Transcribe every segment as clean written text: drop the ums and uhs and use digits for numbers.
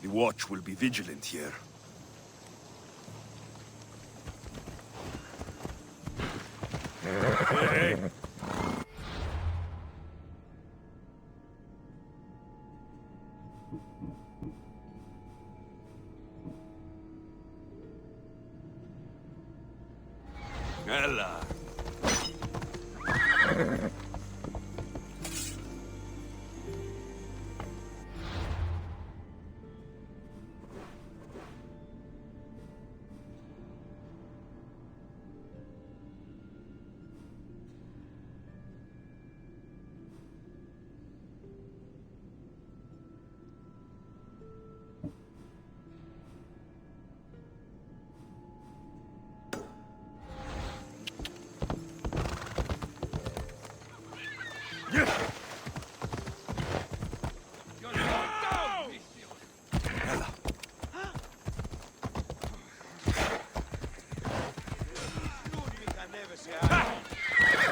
The watch will be vigilant here. Hey! Ella!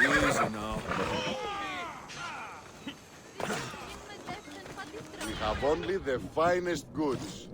Easy now. We have only the finest goods.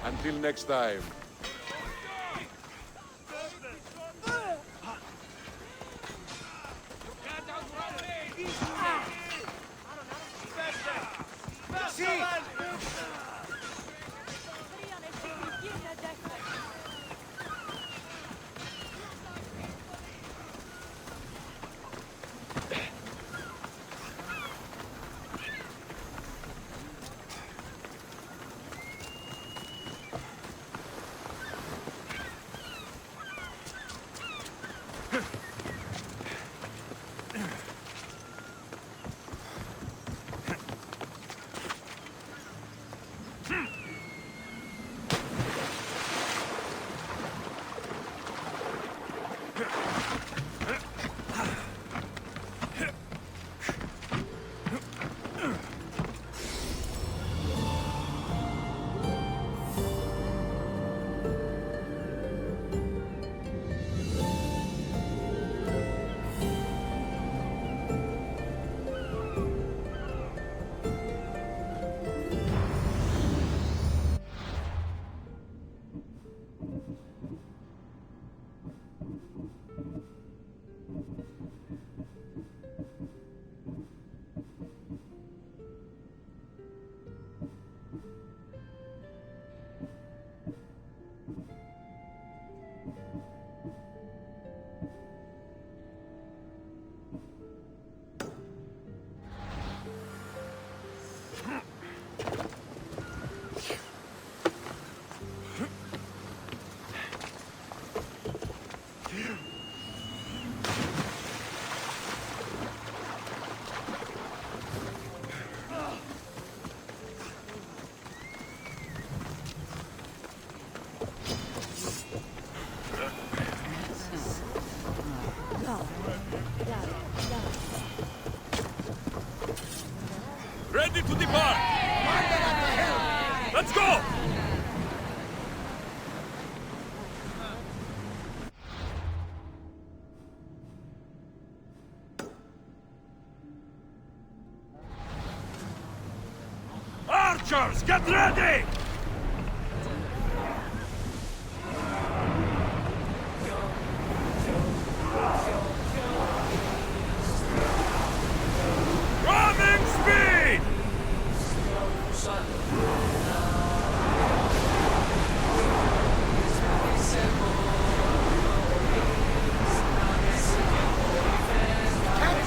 Until next time. Ready to depart! Let's go! Archers, get ready! Running speed!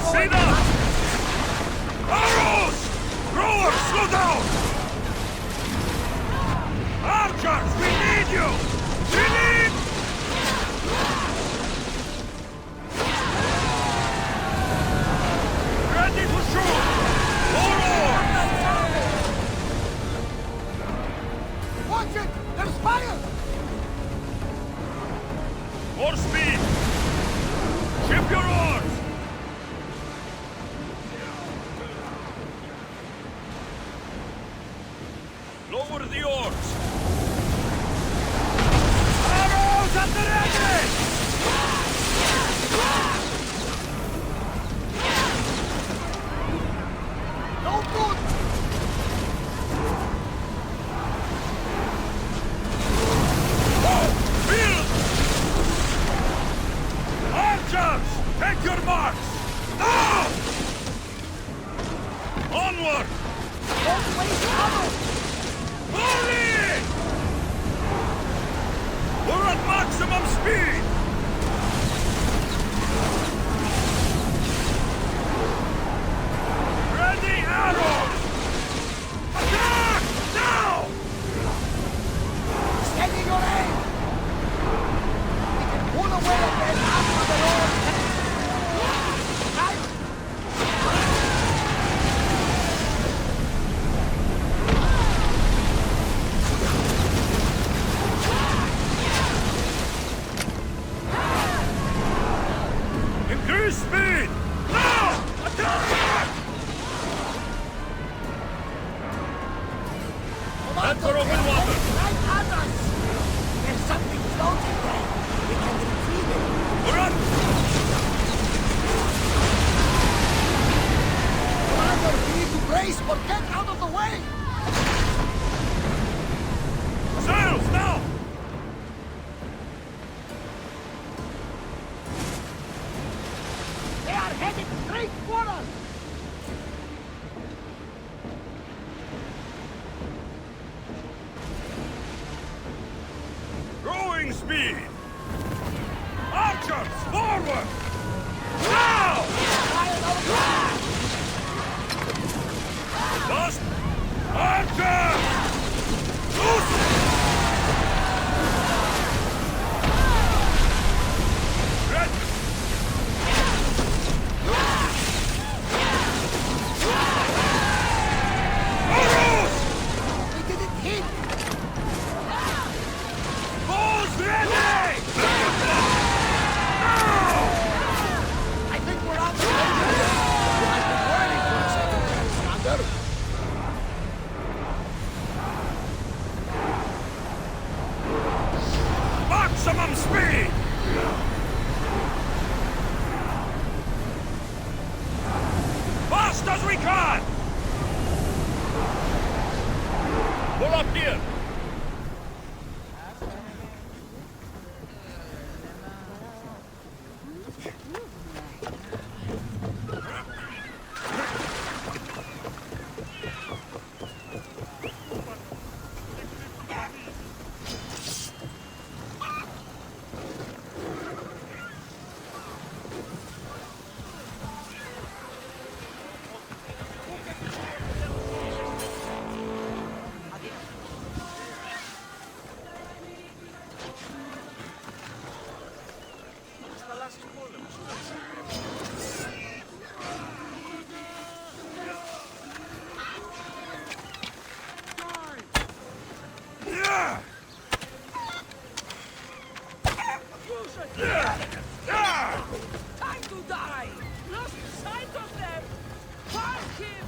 Speed up! Arrows! Throwers, slow down! Watch it! There's fire! More speed! Ship your oars! Lower the oars! Arrows at the ready! No good! Field! Archers! Take your marks! Now! Onward! Don't waste ammo! Hurry! We're at maximum speed! Ready arrows! Attack! Now! Steady your aim! We can pull away again after the Lord. Right? Increase speed! Now! Attack! Commander, for open they're water. heading right at us! There's something floating there. We can retrieve it. Run! Commander, we need to brace or get out of the way! Sails now! They are headed straight for us! Growing speed! Archers, forward! Now! Fire our flag! Lost! Archers! Loose! Red! Arrows! We didn't hit! Bows ready! Now! I think we're out of danger! You might be worried for a second there, Commander. Maximum speed! Fast as we can! Pull up here! Time to die! Lost sight of them! Find him!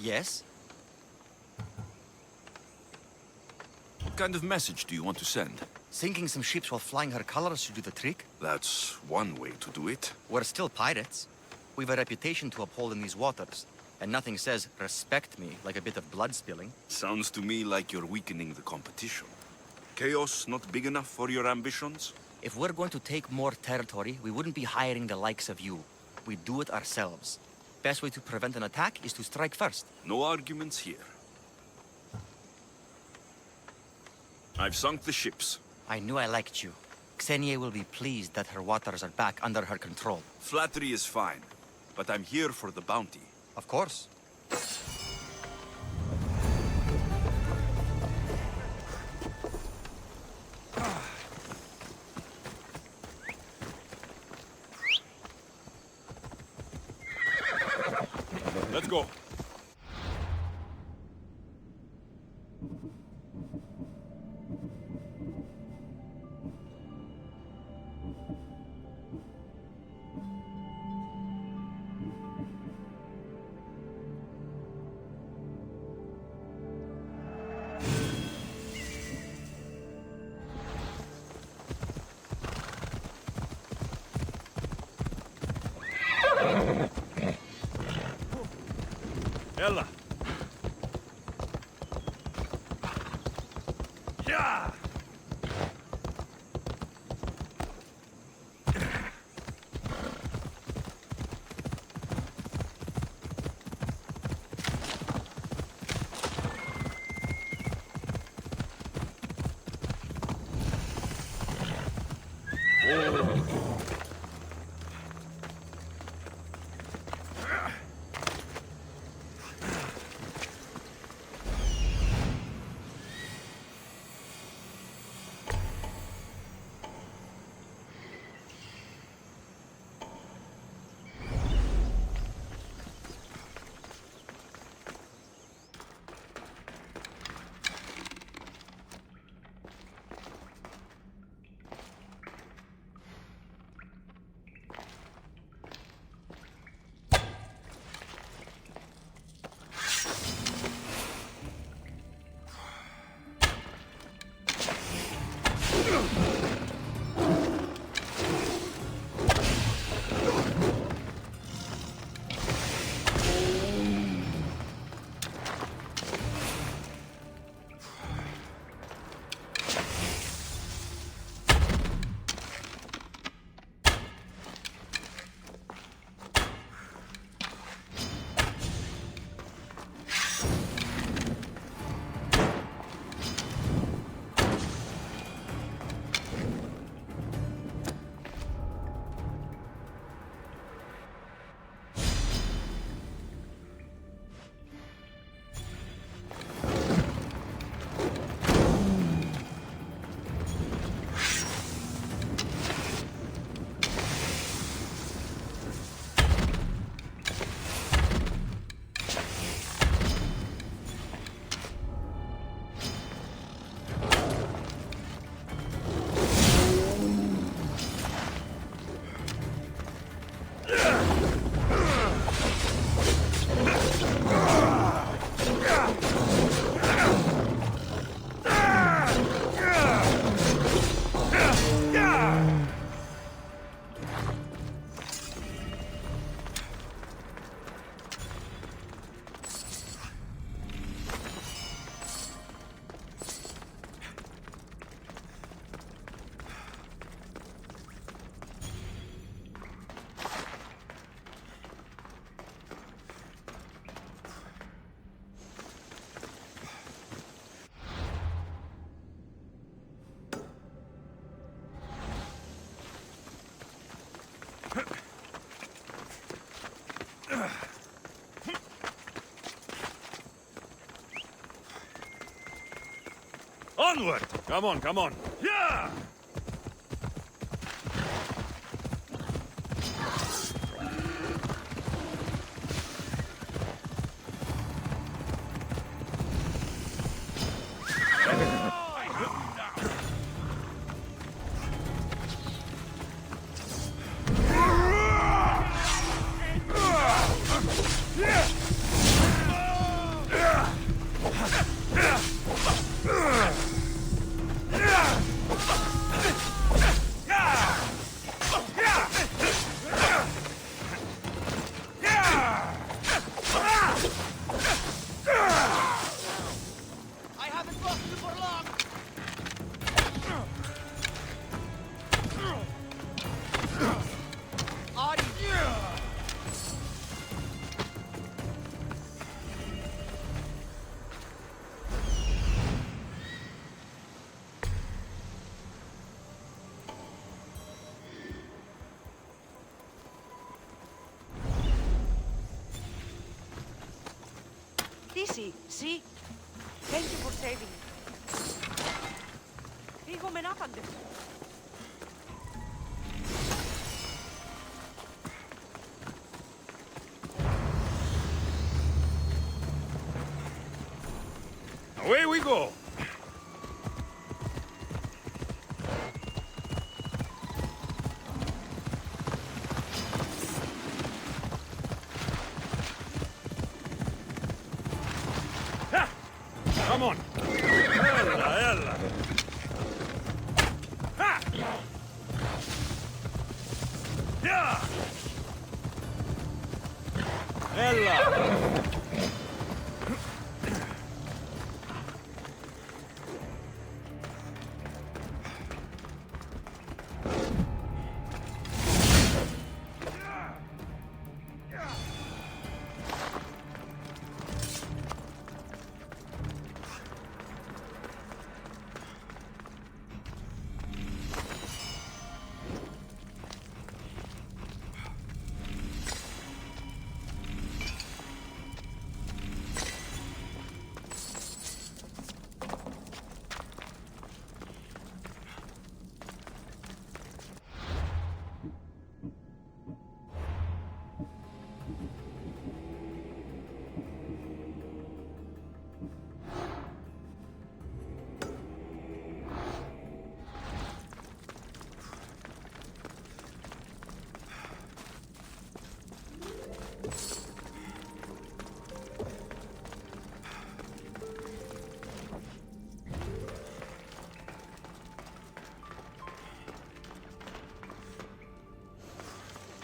Yes? What kind of message do you want to send? Sinking some ships while flying her colors should do the trick. That's one way to do it. We're still pirates. We've a reputation to uphold in these waters, and nothing says respect me like a bit of blood spilling. Sounds to me like you're weakening the competition. Chaos not big enough for your ambitions? If we're going to take more territory, we wouldn't be hiring the likes of you. We'd do it ourselves. Best way to prevent an attack is to strike first. No arguments here. I've sunk the ships. I knew I liked you. Xenia will be pleased that her waters are back under her control. Flattery is fine, but I'm here for the bounty. Of course. Let's go. Ella. Yeah. Onward! Come on, come on. Yeah! easy, see? Thank you for saving me. Hijo menapande. Away we go! Ha! Come on! Ella! Ha! Yeah! Ella!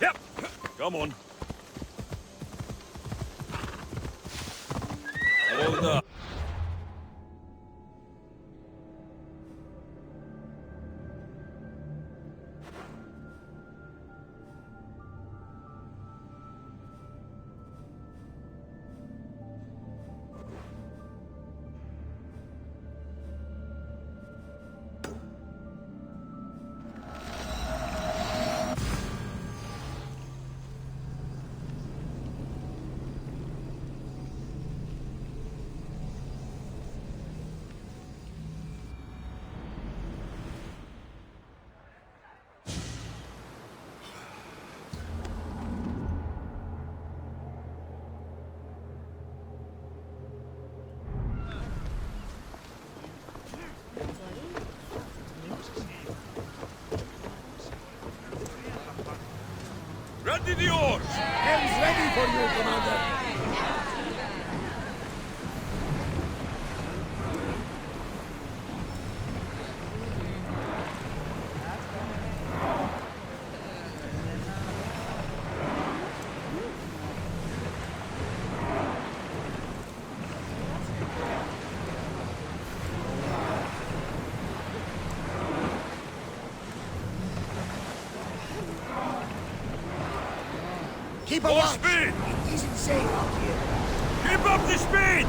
Yep! Come on. Hold up. Ready the oars! Hell's ready for you, Commander. Keep a More watch. speed! It isn't safe out here. Keep up the speed!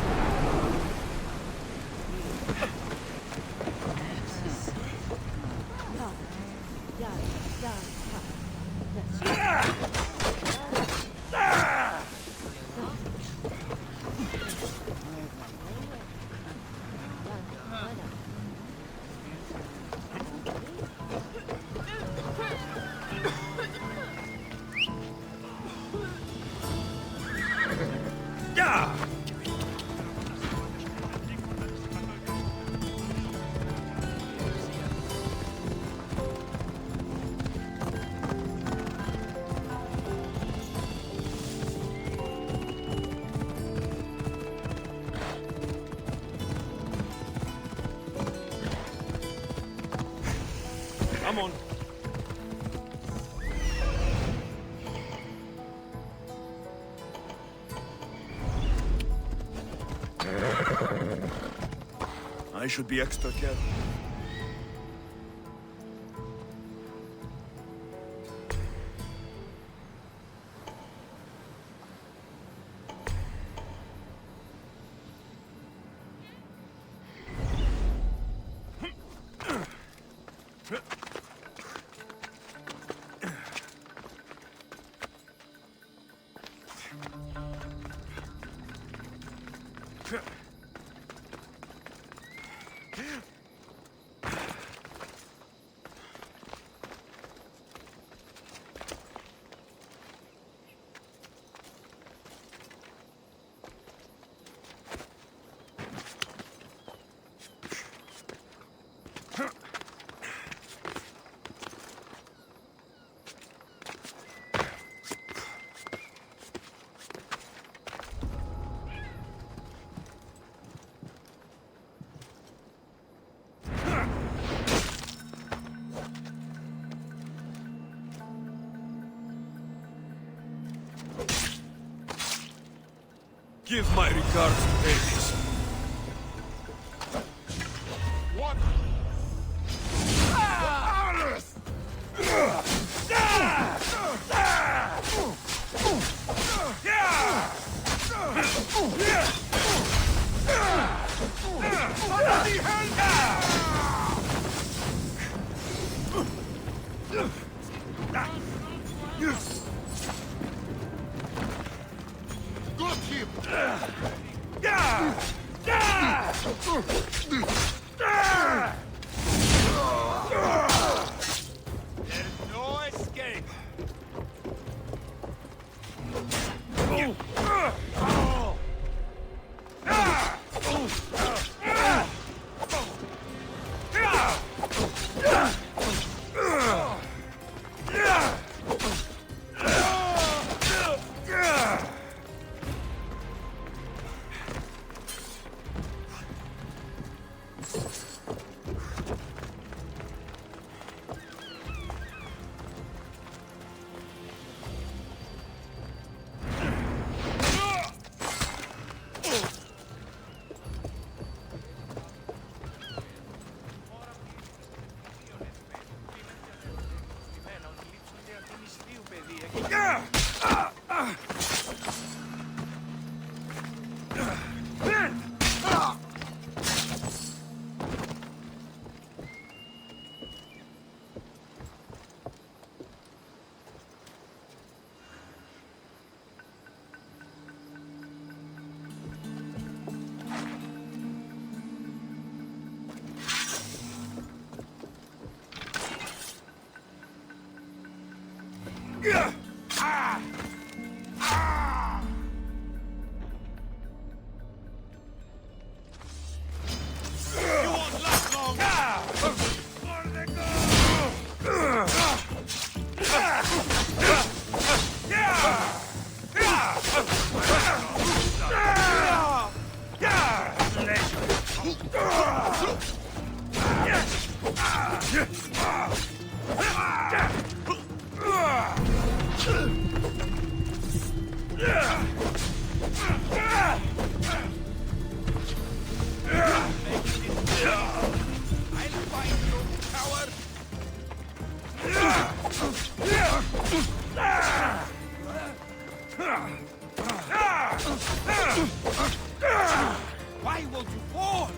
Yeah! Come on. I should be extra careful. Give my regards to Hades. What? Got him! There's no escape. Why won't you fall?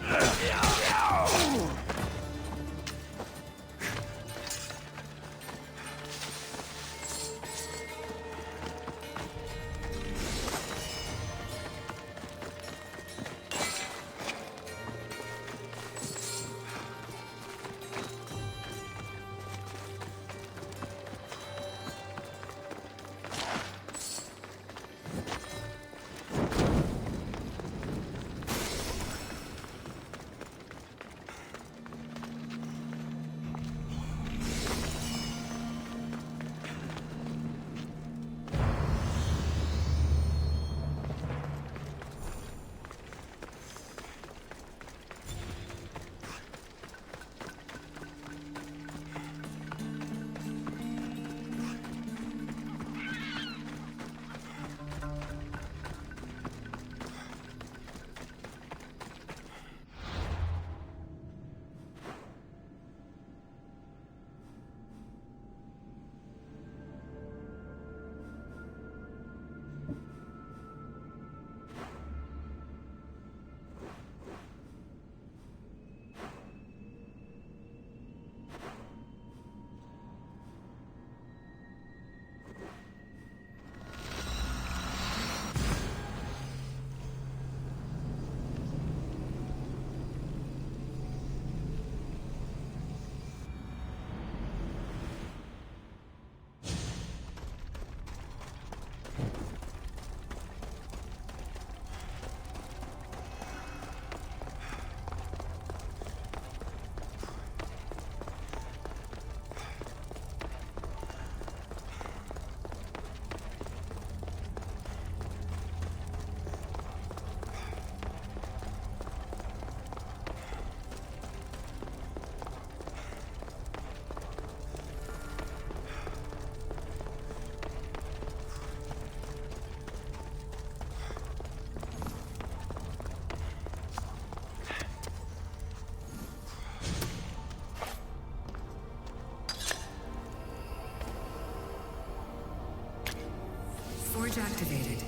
Bridge activated.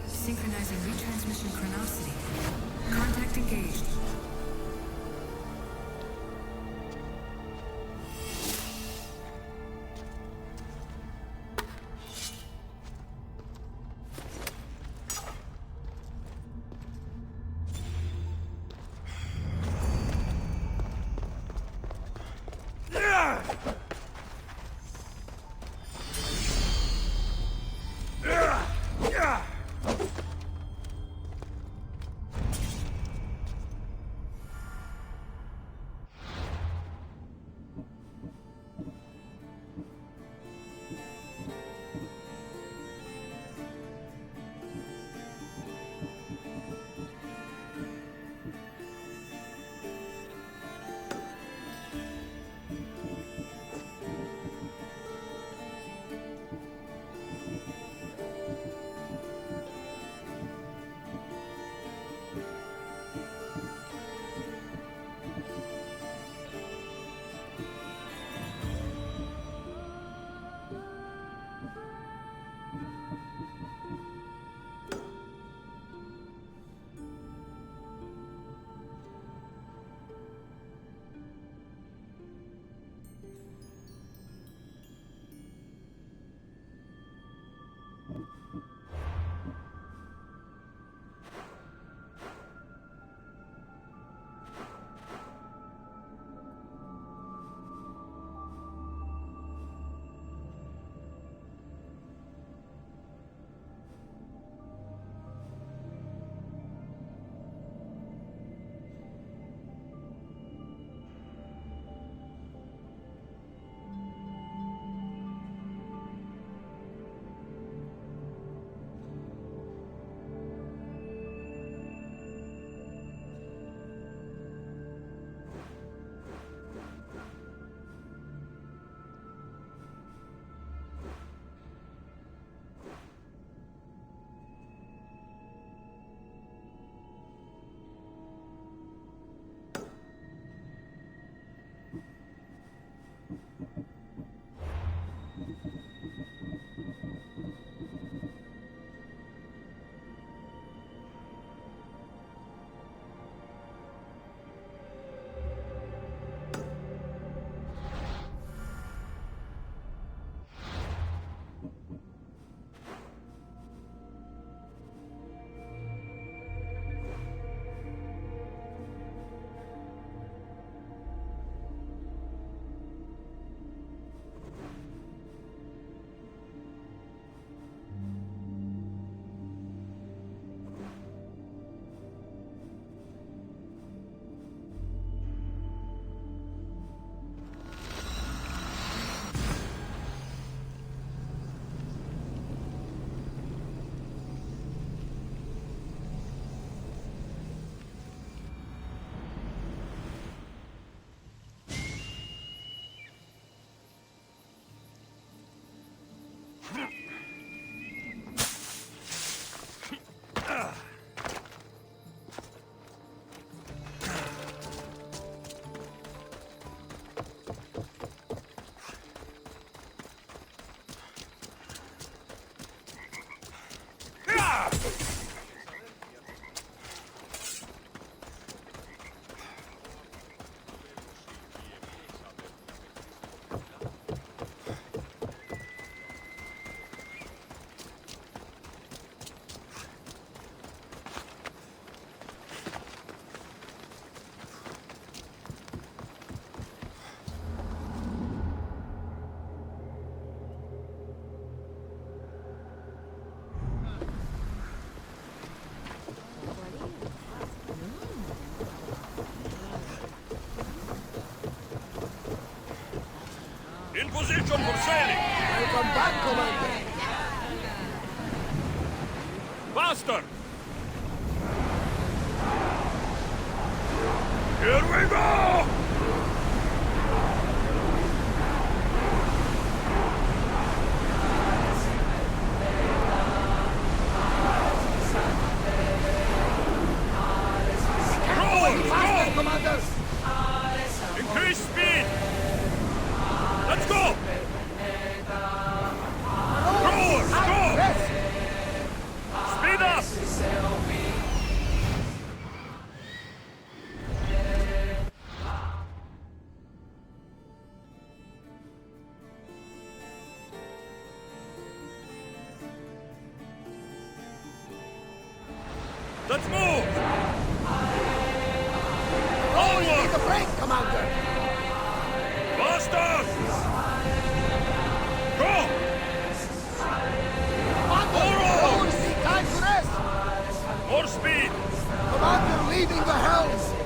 Synchronizing retransmission chronicity. Contact engaged. In position for sailing! Welcome back, Commander! Faster! Here we go! Faster, Commander! Increase speed! Let's go! Go! Go! Yes! Let's move! Always Onward! need a break, Commander! Faster! Go! Commander, Forward! always need time to rest! More speed! Commander, leaving the helms!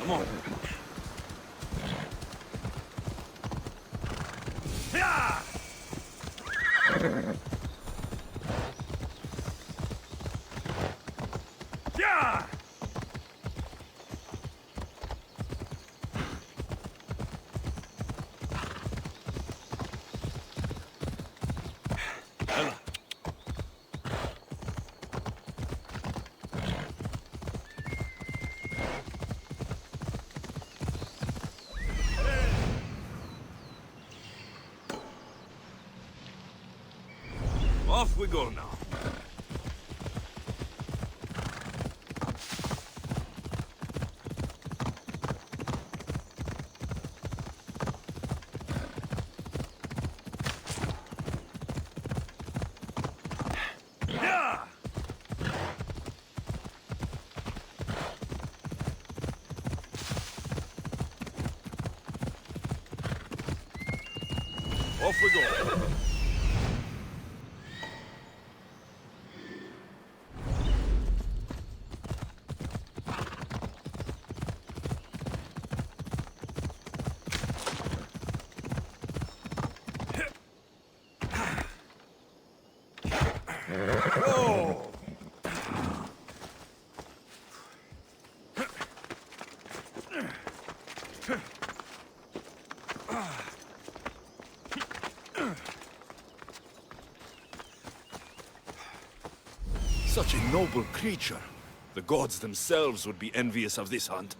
Come on. Yeah! Yeah! Off we go now. Yeah! Off we go. Oh! Such a noble creature. The gods themselves would be envious of this hunt.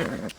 Yeah!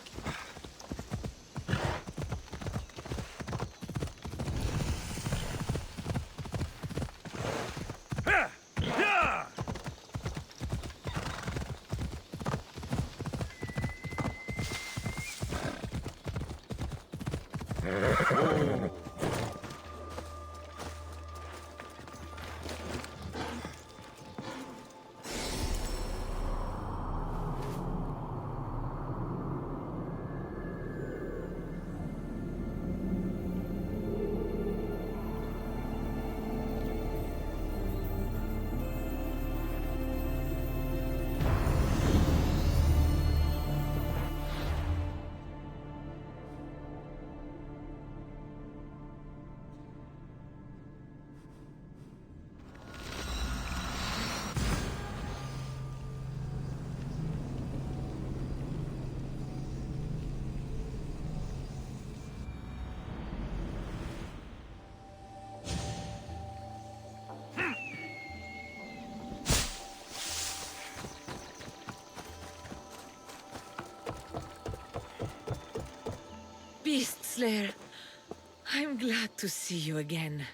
Beast Slayer, I'm glad to see you again.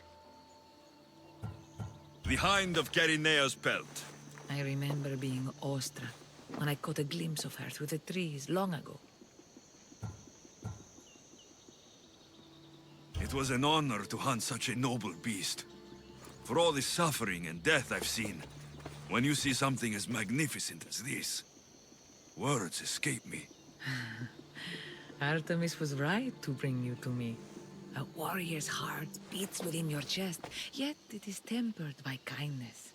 The hind of Carinea's pelt. I remember being awestruck when I caught a glimpse of her through the trees long ago. It was an honor to hunt such a noble beast. For all the suffering and death I've seen, when you see something as magnificent as this, words escape me. Artemis was right to bring you to me. A warrior's heart beats within your chest, yet it is tempered by kindness.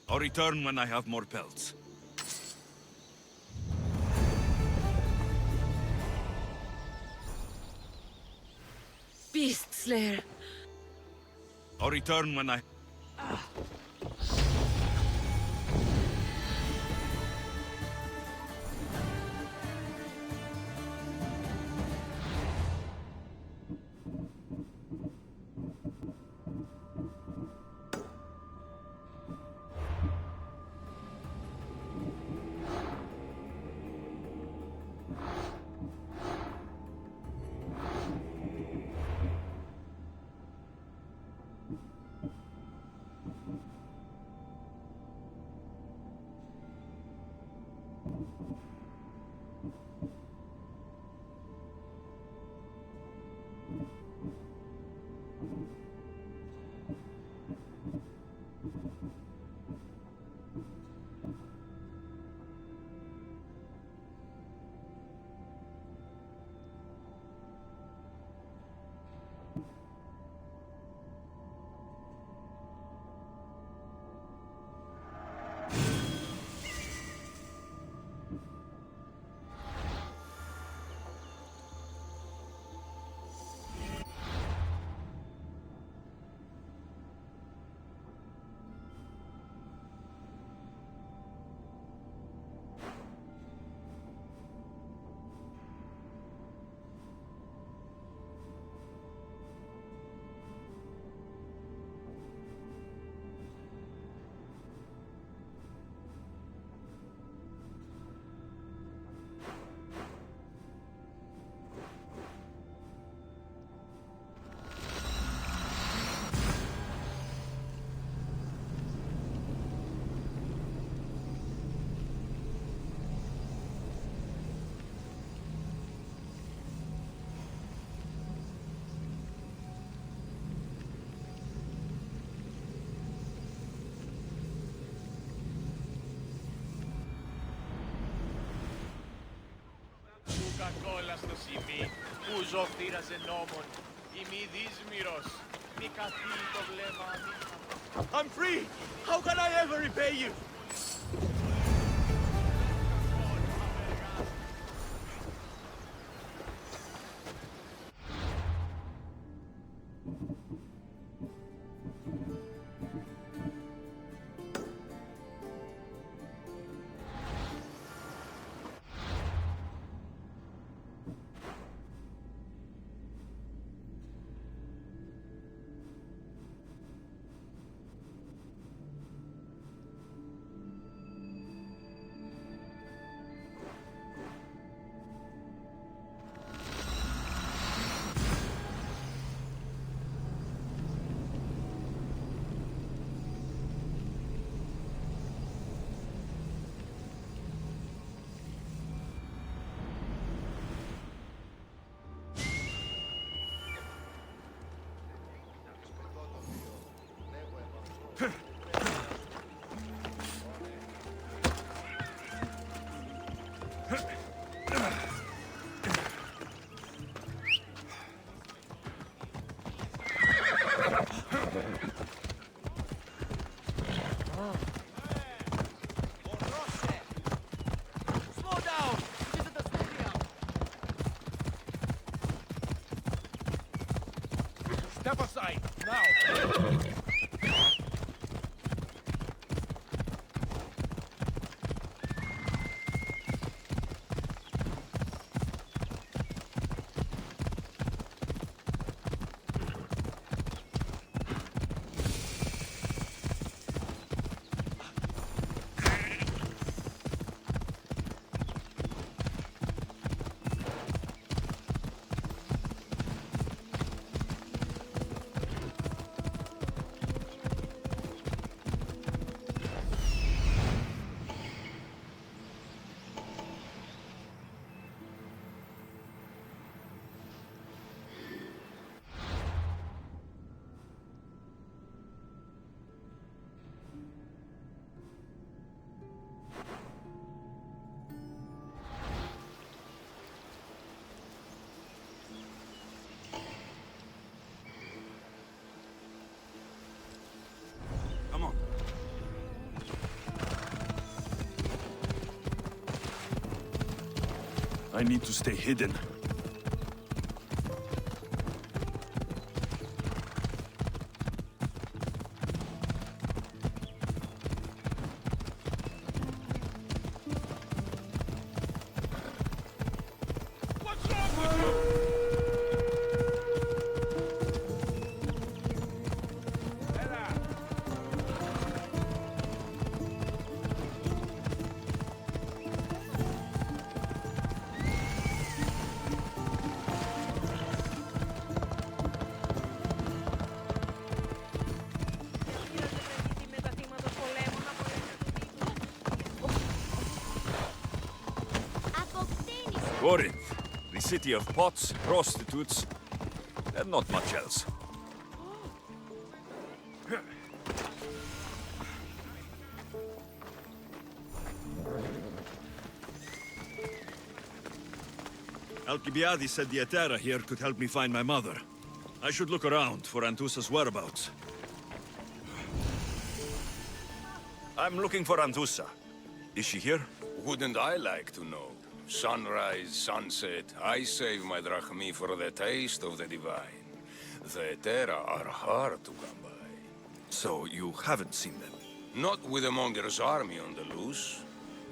I'll return when I have more pelts. Beast Slayer! I'll return when I... Κόλλα στο σημεί, που ζωφύραζε νόμων. Ημί δύσμυρος, μη καθίλει το βλέμμα αμήχα. I'm free! How can I ever repay you? Slow down! This isn't a stadium! Step aside, now! Come on. I need to stay hidden. Corinth, the city of pots, prostitutes, and not much else. Alcibiades said the Etera here could help me find my mother. I should look around for Anthusa's whereabouts. I'm looking for Anthusa. Is she here? Wouldn't I like to know? Sunrise, sunset, I save my drachmi for the taste of the divine. The Etera are hard to come by. So you haven't seen them? Not with the Monger's army on the loose.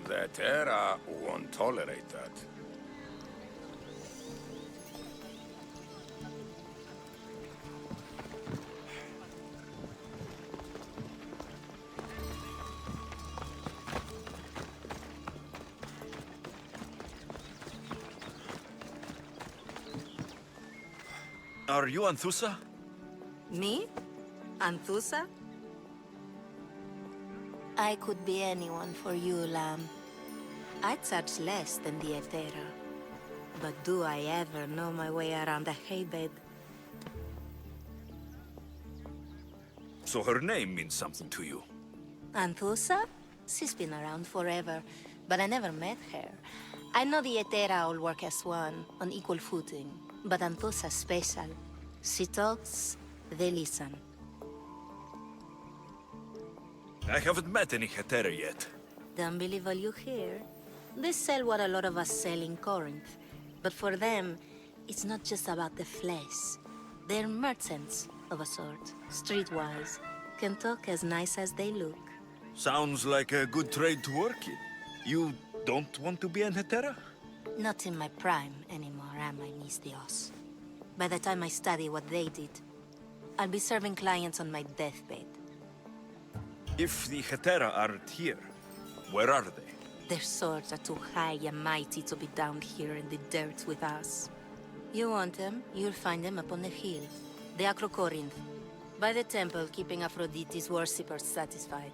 The Etera won't tolerate that. Are you Anthusa? Me? Anthusa? I could be anyone for you, Lamb. I charge less than the Etera. But do I ever know my way around a haybed? So her name means something to you. Anthusa? She's been around forever, but I never met her. I know the Etera all work as one, on equal footing. But Anthusa's special. She talks, they listen. I haven't met any Hetera yet. Don't believe all you hear. They sell what a lot of us sell in Corinth. But for them, it's not just about the flesh. They're merchants of a sort, streetwise. Can talk as nice as they look. Sounds like a good trade to work in. You don't want to be an Hetera? Not in my prime anymore, am I, Miss Dios? By the time I study what they did, I'll be serving clients on my deathbed. If the Hetera aren't here, where are they? Their swords are too high and mighty to be down here in the dirt with us. You want them, you'll find them up on the hill. The Acrocorinth. By the temple, keeping Aphrodite's worshippers satisfied.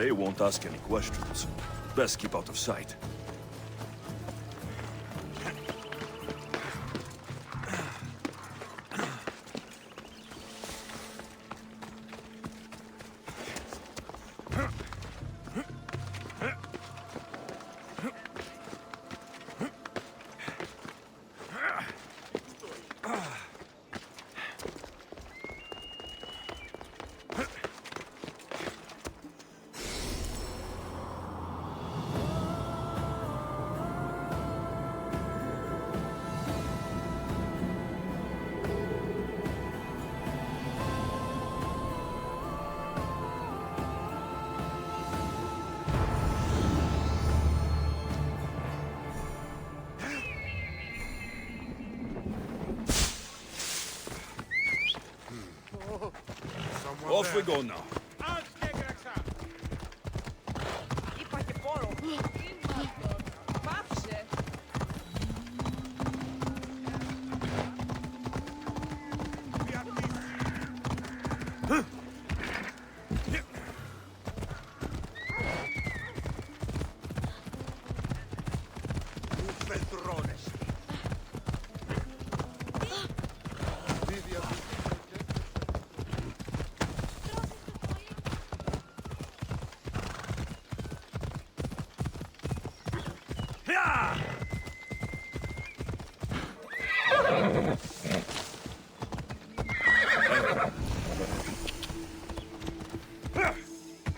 They won't ask any questions. Best keep out of sight. Off we go now.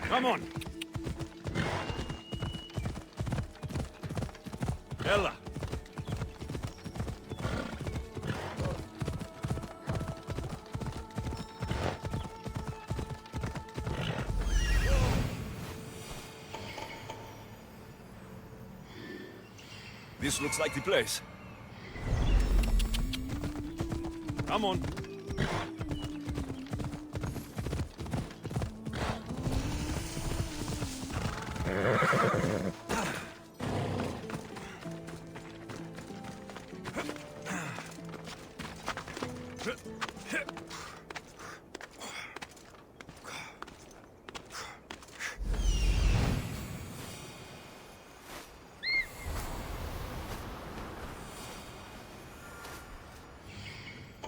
Come on. Ella. This looks like the place. Come on.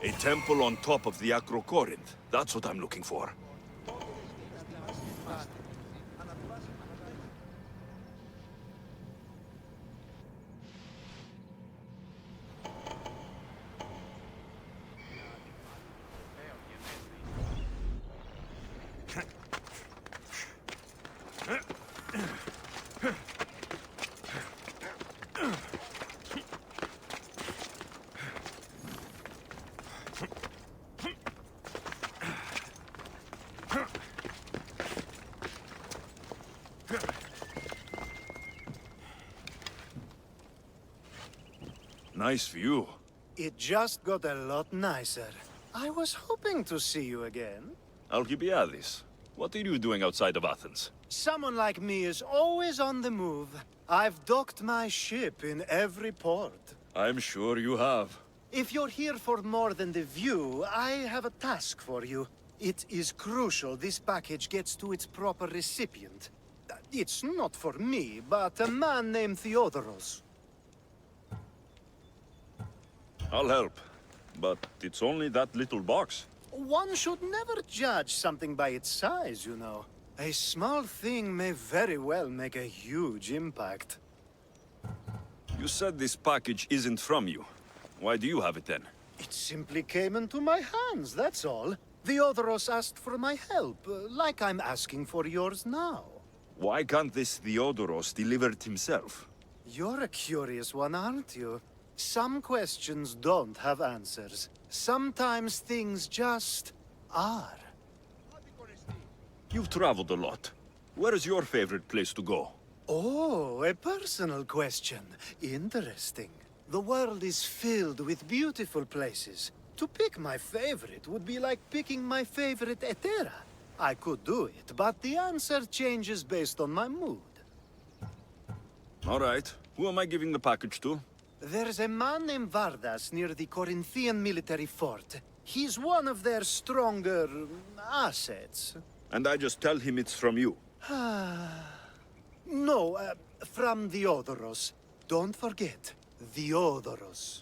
A temple on top of the Acrocorinth. That's what I'm looking for. Nice view. It just got a lot nicer. I was hoping to see you again. Alcibiades, what are you doing outside of Athens? Someone like me is always on the move. I've docked my ship in every port. I'm sure you have. If you're here for more than the view, I have a task for you. It is crucial this package gets to its proper recipient. It's not for me, but a man named Theodoros. I'll help. But it's only that little box. One should never judge something by its size, you know. A small thing may very well make a huge impact. You said this package isn't from you. Why do you have it then? It simply came into my hands, that's all. Theodoros asked for my help, like I'm asking for yours now. Why can't this Theodoros deliver it himself? You're a curious one, aren't you? Some questions don't have answers. Sometimes things just are. You've traveled a lot. Where is your favorite place to go? Oh, a personal question. Interesting. The world is filled with beautiful places. To pick my favorite would be like picking my favorite Etera. I could do it, but the answer changes based on my mood. All right. Who am I giving the package to? There's a man named Vardas near the Corinthian military fort. He's one of their stronger assets. And I just tell him it's from you. No, from the Odoros. Don't forget, the Odoros.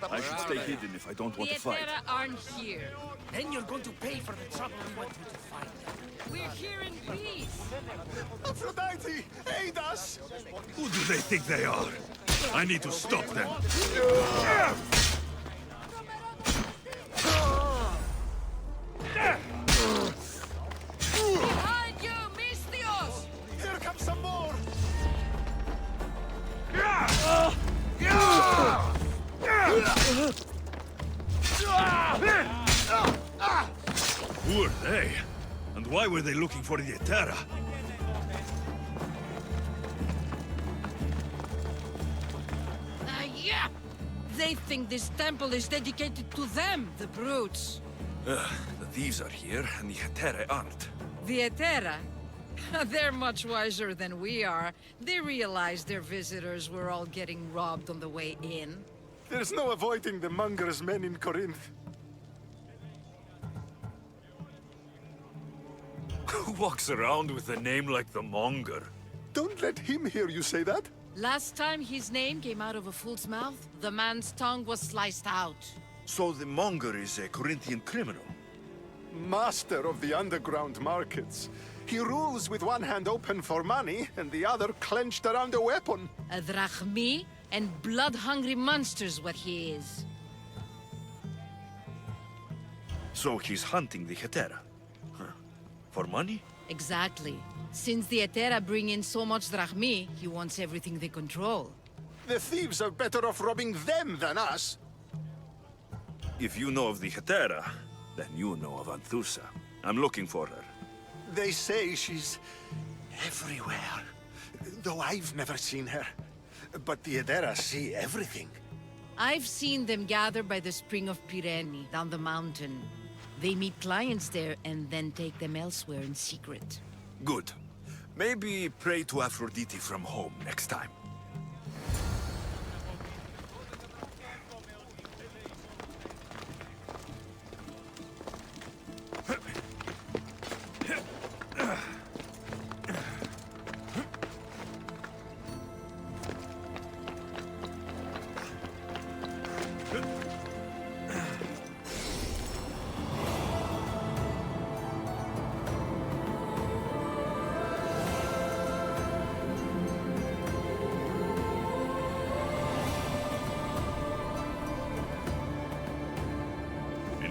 I should stay hidden if I don't want to fight. The Etera aren't here. Then you're going to pay for the trouble we went through to find them. We're here in peace. Aphrodite, aid us! Who do they think they are? I need to stop them. Behind you, Mystios! Here comes some more! Who are they? And why were they looking for the Etera? Yeah! They think this temple is dedicated to them, the brutes. The thieves are here, and the Etera aren't. The Etera? They're much wiser than we are. They realized their visitors were all getting robbed on the way in. There's no avoiding the monger's men in Corinth. Who walks around with a name like the Monger? Don't let him hear you say that. Last time his name came out of a fool's mouth, the man's tongue was sliced out. So the Monger is a Corinthian criminal? Master of the underground markets. He rules with one hand open for money and the other clenched around a weapon. A drachmi and blood-hungry monster's what he is. So he's hunting the Etera? Huh. For money? Exactly. Since the Etera bring in so much drachmi, he wants everything they control. The thieves are better off robbing them than us. If you know of the Etera, then you know of Anthusa. I'm looking for her. They say she's everywhere, though I've never seen her. But the Etera see everything. I've seen them gather by the spring of Pirene, down the mountain. They meet clients there and then take them elsewhere in secret. Good. Maybe pray to Aphrodite from home next time.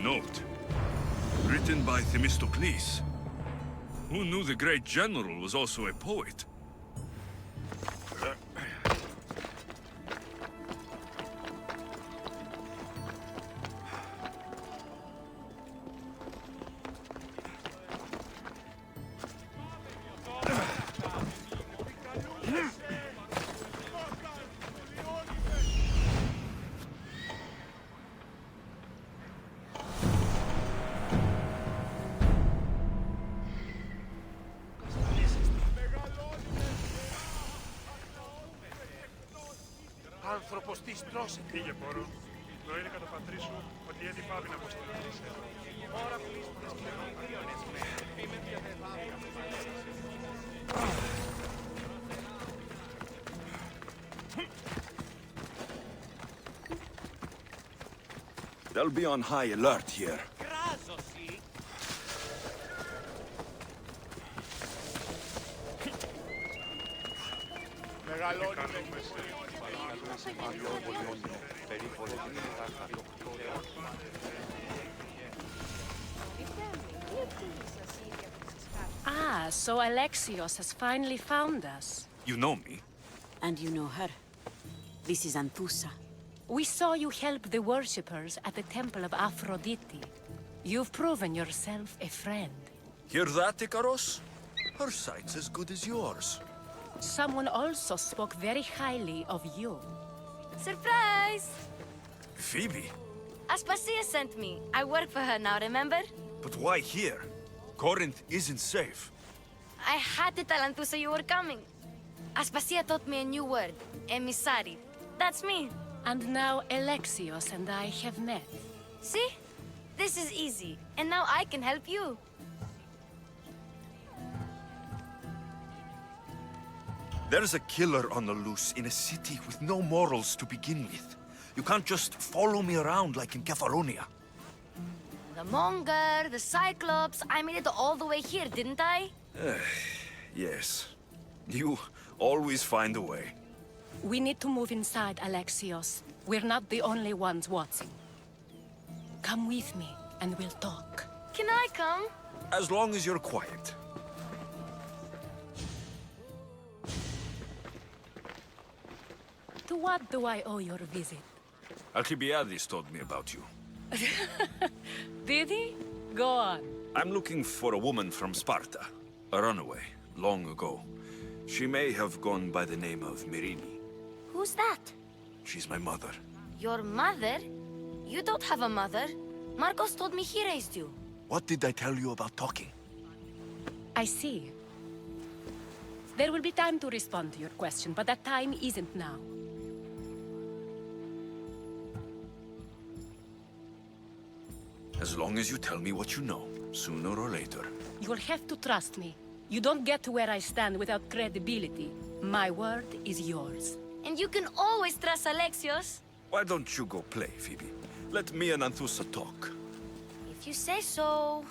Note. Written by Themistocles. Who knew the great general was also a poet? Άνθρωπος της πρόσεχε. Πήγε πόρο. Νοήλε κατά πατρί σου ότι έδι πάβει να αποστολείς. Ώρα πλήστες και νοητήονες με. Είμαι διαδεδάβει. They'll be on high alert here. Κράζωση. Μεγαλώνει με Ah, so Alexios has finally found us. You know me? And you know her. This is Anthusa. We saw you help the worshippers at the temple of Aphrodite. You've proven yourself a friend. Hear that, Ikaros? Her sight's as good as yours. Someone also spoke very highly of you. Surprise! Phoebe? Aspasia sent me. I work for her now, remember? But why here? Corinth isn't safe. I had to tell Anthusa you were coming. Aspasia taught me a new word. Emissary. That's me. And now Alexios and I have met. See? This is easy. And now I can help you. There's a killer on the loose in a city with no morals to begin with. You can't just follow me around like in Kefalonia. The Monger, the Cyclops. I made it all the way here, didn't I? Yes. You always find a way. We need to move inside, Alexios. We're not the only ones watching. Come with me, and we'll talk. Can I come? As long as you're quiet. To what do I owe your visit? Alcibiades told me about you. Did he? Go on. I'm looking for a woman from Sparta. A runaway, long ago. She may have gone by the name of Myrrhine. Who's that? She's my mother. Your mother? You don't have a mother. Marcos told me he raised you. What did I tell you about talking? I see. There will be time to respond to your question, but that time isn't now. As long as you tell me what you know, sooner or later. You'll have to trust me. You don't get to where I stand without credibility. My word is yours. And you can always trust Alexios. Why don't you go play, Phoebe? Let me and Anthusa talk. If you say so.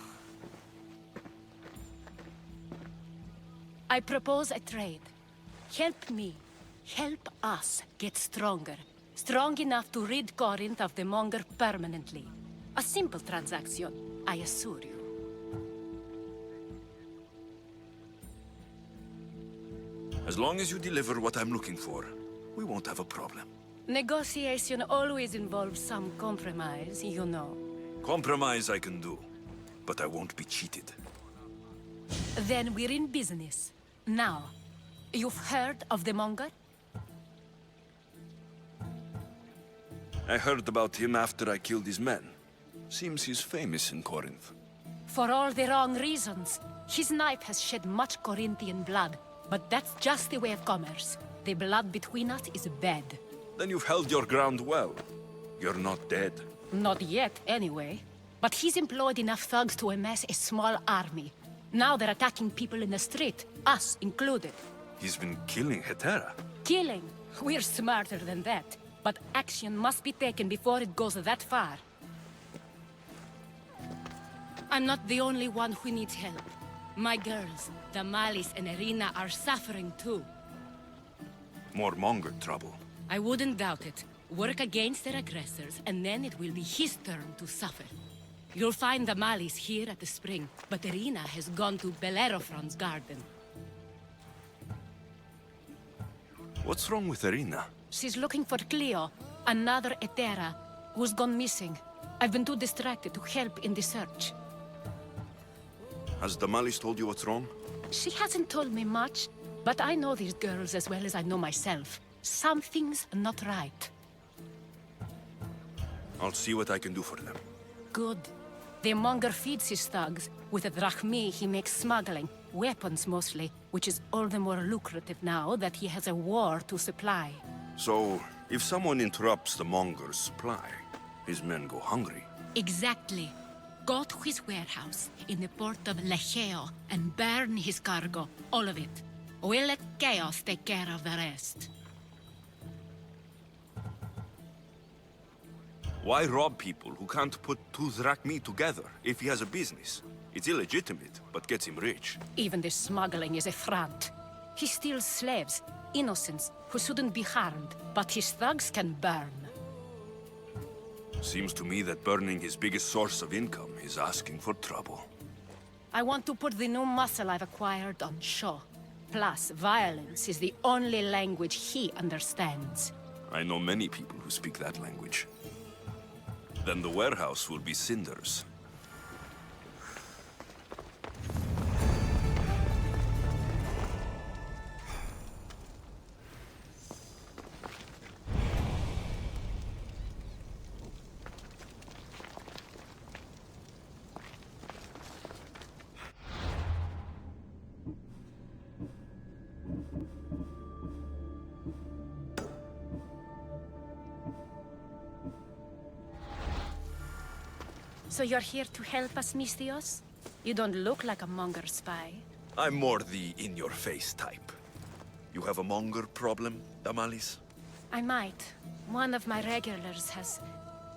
I propose a trade. Help me. Help us get stronger. Strong enough to rid Corinth of the Monger permanently. A simple transaction, I assure you. As long as you deliver what I'm looking for, we won't have a problem. Negotiation always involves some compromise, you know. Compromise I can do, but I won't be cheated. Then we're in business. Now, you've heard of the Monger? I heard about him after I killed his men. Seems he's famous in Corinth. For all the wrong reasons. His knife has shed much Corinthian blood, but that's just the way of commerce. The blood between us is bad. Then you've held your ground well. You're not dead. Not yet, anyway. But he's employed enough thugs to amass a small army. Now they're attacking people in the street, us included. He's been killing Hetera. Killing? We're smarter than that. But action must be taken before it goes that far. I'm not the only one who needs help. My girls, Damalis and Irina, are suffering too. More Monger trouble. I wouldn't doubt it. Work against their aggressors, and then it will be his turn to suffer. You'll find Damalis here at the spring, but Irina has gone to Bellerophon's garden. What's wrong with Irina? She's looking for Cleo, another Hetera, who's gone missing. I've been too distracted to help in the search. Has Damalis told you what's wrong? She hasn't told me much, but I know these girls as well as I know myself. Something's not right. I'll see what I can do for them. Good. The Monger feeds his thugs. With the drachmi, he makes smuggling. Weapons, mostly, which is all the more lucrative now that he has a war to supply. So, if someone interrupts the Monger's supply, his men go hungry. Exactly. Go to his warehouse in the port of Lecheo and burn his cargo, all of it. We'll let chaos take care of the rest. Why rob people who can't put two drachmi together if he has a business? It's illegitimate, but gets him rich. Even the smuggling is a front. He steals slaves, innocents, who shouldn't be harmed, but his thugs can burn. Seems to me that burning his biggest source of income is asking for trouble. I want to put the new muscle I've acquired on show. Plus, violence is the only language he understands. I know many people who speak that language. Then the warehouse will be cinders. So you're here to help us, Mistios? You don't look like a monger spy. I'm more the in-your-face type. You have a monger problem, Damalis? I might. One of my regulars has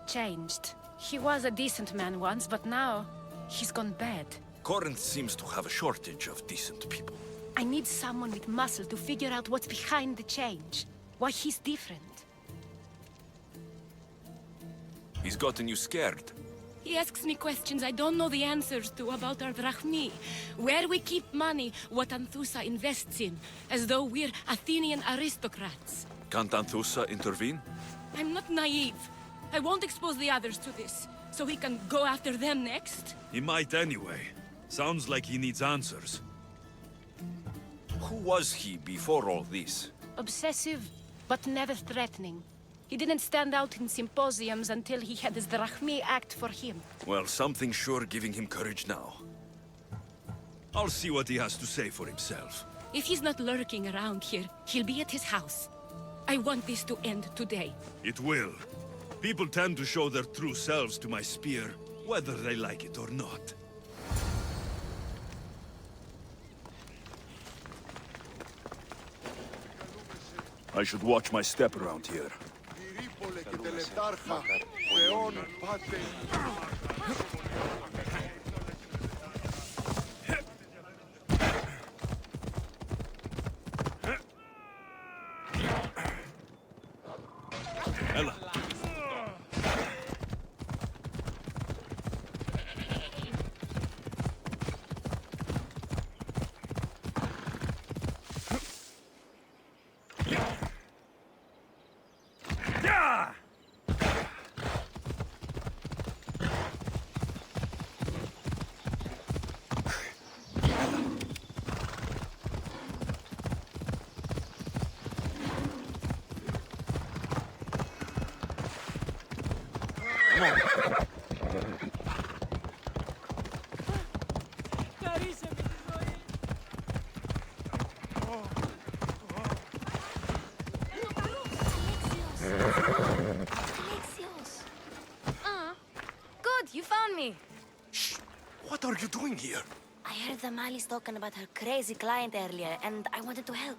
changed. He was a decent man once, but now he's gone bad. Corinth seems to have a shortage of decent people. I need someone with muscle to figure out what's behind the change. Why he's different. He's gotten you scared. He asks me questions I don't know the answers to about our drachmi. Where we keep money, what Anthusa invests in. As though we're Athenian aristocrats. Can't Anthusa intervene? I'm not naive. I won't expose the others to this. So he can go after them next? He might anyway. Sounds like he needs answers. Who was he before all this? Obsessive, but never threatening. He didn't stand out in symposiums until he had his drachmi act for him. Well, something's sure giving him courage now. I'll see what he has to say for himself. If he's not lurking around here, he'll be at his house. I want this to end today. It will. People tend to show their true selves to my spear, whether they like it or not. I should watch my step around here. Ella. Good, you found me. Shh! What are you doing here? I heard the Mali's talking about her crazy client earlier, and I wanted to help.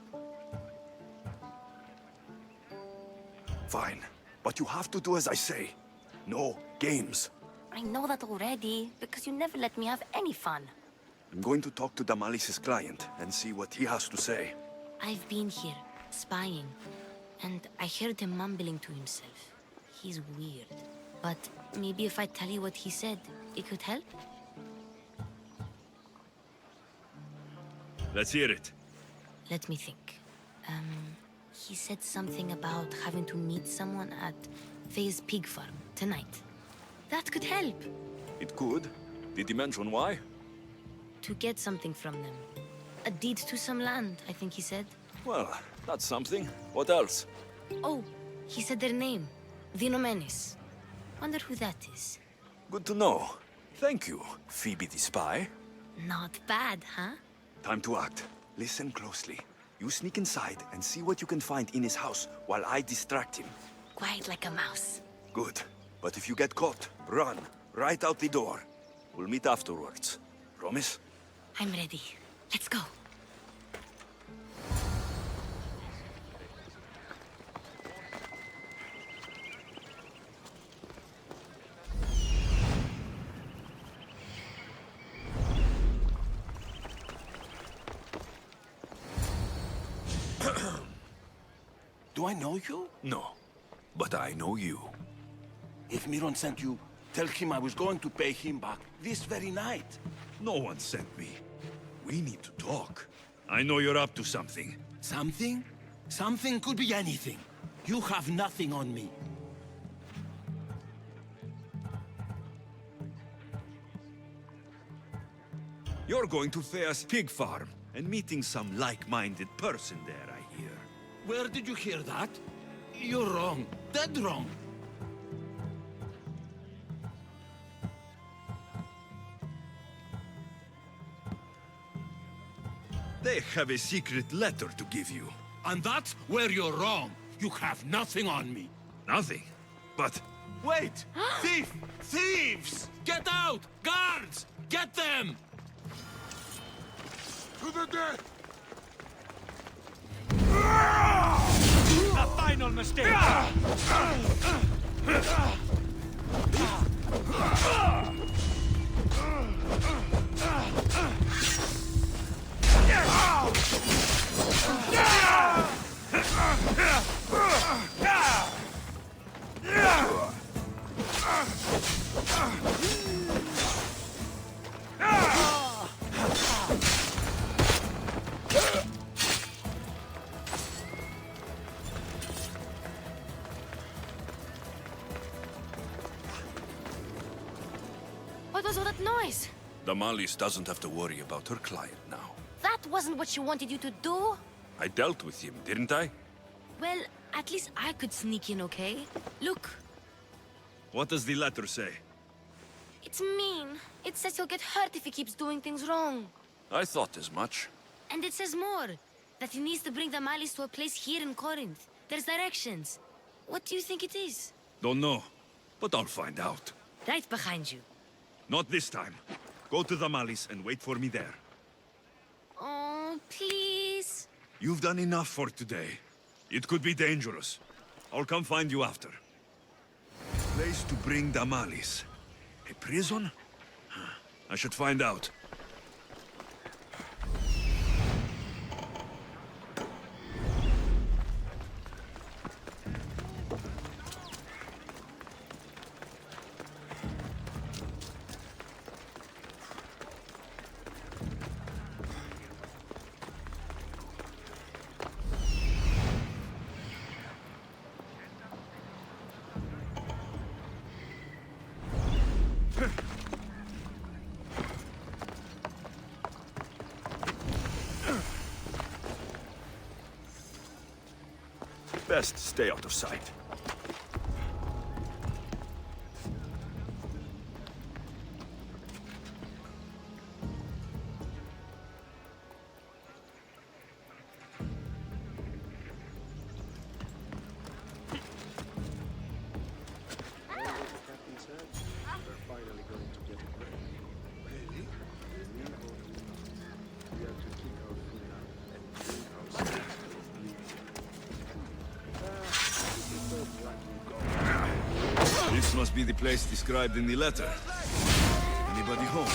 Fine, but you have to do as I say. No games. I know that already, because you never let me have any fun. I'm going to talk to Damalis's client and see what he has to say. I've been here, spying, and I heard him mumbling to himself. He's weird. But maybe if I tell you what he said, it could help? Let's hear it. Let me think. He said something about having to meet someone at Faye's pig farm tonight. That could help. It could. Did he mention why? To get something from them. A deed to some land, I think he said. Well, that's something. What else? Oh, he said their name. Vinomenes. Wonder who that is. Good to know. Thank you, Phoebe the spy. Not bad, huh? Time to act. Listen closely. You sneak inside and see what you can find in his house while I distract him. Quiet like a mouse. Good. But if you get caught, run. Right out the door. We'll meet afterwards. Promise? I'm ready. Let's go. Do I know you? No, but I know you. If Miron sent you, tell him I was going to pay him back this very night. No one sent me. We need to talk. I know you're up to something. Something? Something could be anything. You have nothing on me. You're going to Thea's pig farm and meeting some like-minded person there, I hear. Where did you hear that? You're wrong. Dead wrong. They have a secret letter to give you. And that's where you're wrong. You have nothing on me. Nothing? But... Wait! Thief! Thieves! Get them! To the death! A final mistake! What was all that noise? Damalis doesn't have to worry about her client now. That wasn't what she wanted you to do. I dealt with him, didn't I? Well, at least I could sneak in, okay? Look, What does the letter say? it's mean. It says he'll get hurt if he keeps doing things wrong. I thought as much. And it says more. That he needs to bring the Malis to a place here in Corinth. There's directions. What do you think it is? Don't know, but I'll find out. Right behind you. Not this time. Go to Damalis and wait for me there. Oh, please. You've done enough for today. It could be dangerous. I'll come find you after. Place to bring Damalis. A prison? I should find out. Best stay out of sight. This must be the place described in the letter. Anybody home?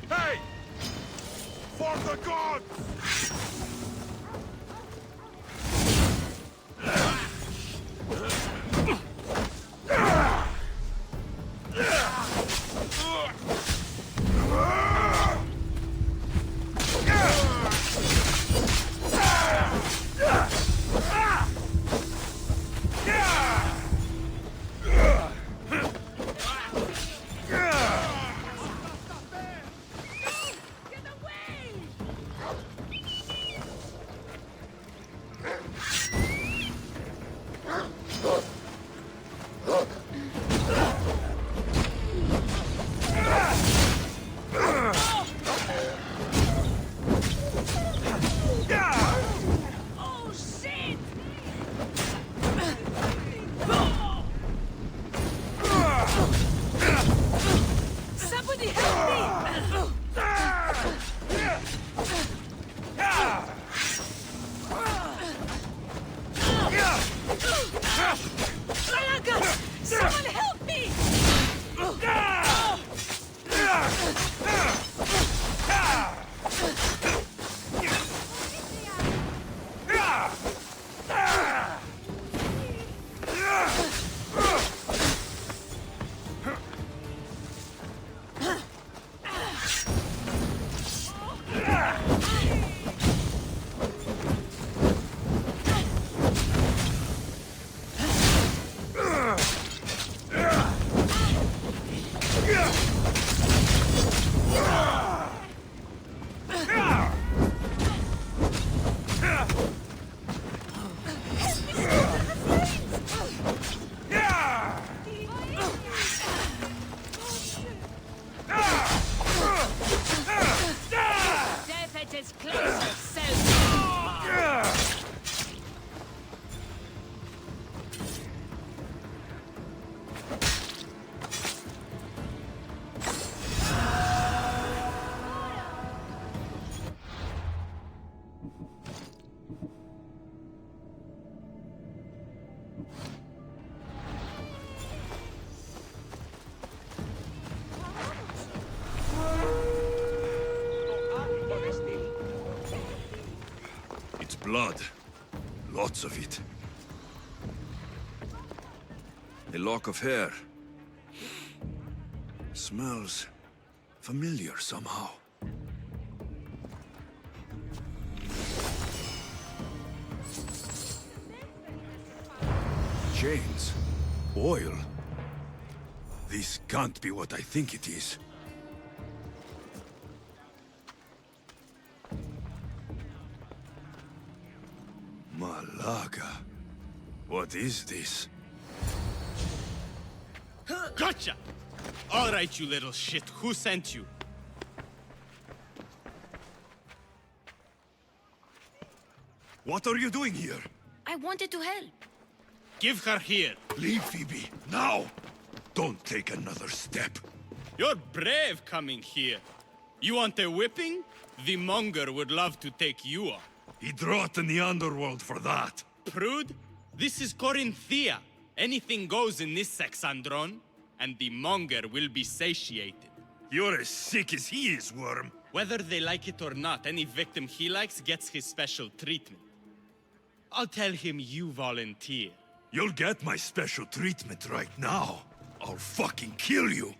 Hey! For the gods! as close yourself! It's blood. Lots of it. A lock of hair. Smells familiar somehow. Chains. Oil. This can't be what I think it is. Malaga. What is this? Gotcha! All right, you little shit. Who sent you? What are you doing here? I wanted to help. Give her here. Leave, Phoebe, now! Don't take another step. You're brave coming here. You want a whipping? The monger would love to take you on. He'd rot in the underworld for that. Prude, this is Corinthia. Anything goes in this Sexandron, and the monger will be satiated. You're as sick as he is, Worm. Whether they like it or not, any victim he likes gets his special treatment. I'll tell him you volunteer. You'll get my special treatment right now. I'll fucking kill you.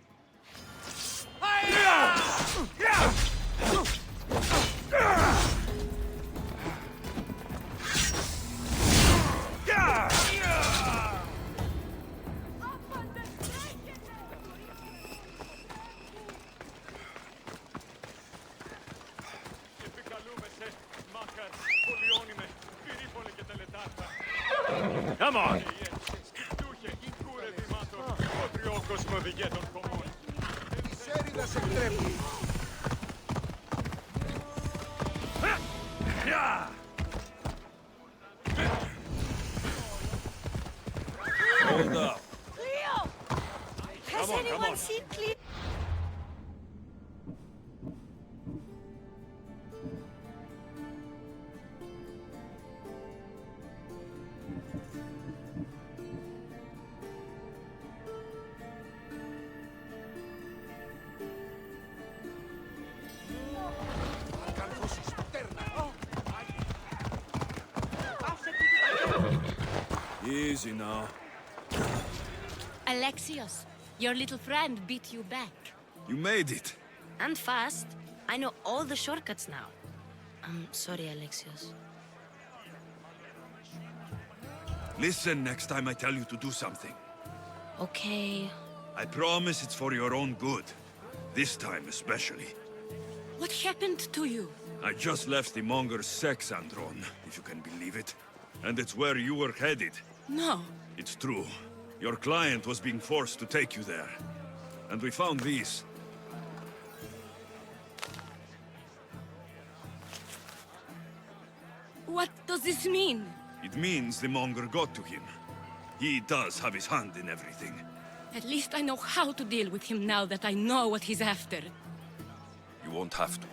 Come on! Hold up. Leo! Has anyone seen Cleo? Easy now. Alexios, your little friend beat you back. You made it. And fast. I know all the shortcuts now. I'm sorry, Alexios. Listen next time I tell you to do something. Okay. I promise it's for your own good. This time especially. What happened to you? I just left the monger's Sexandron, if you can believe it. And it's where you were headed. No. It's true. Your client was being forced to take you there. And we found these. What does this mean? It means the monger got to him. He does have his hand in everything. At least I know how to deal with him now that I know what he's after. You won't have to.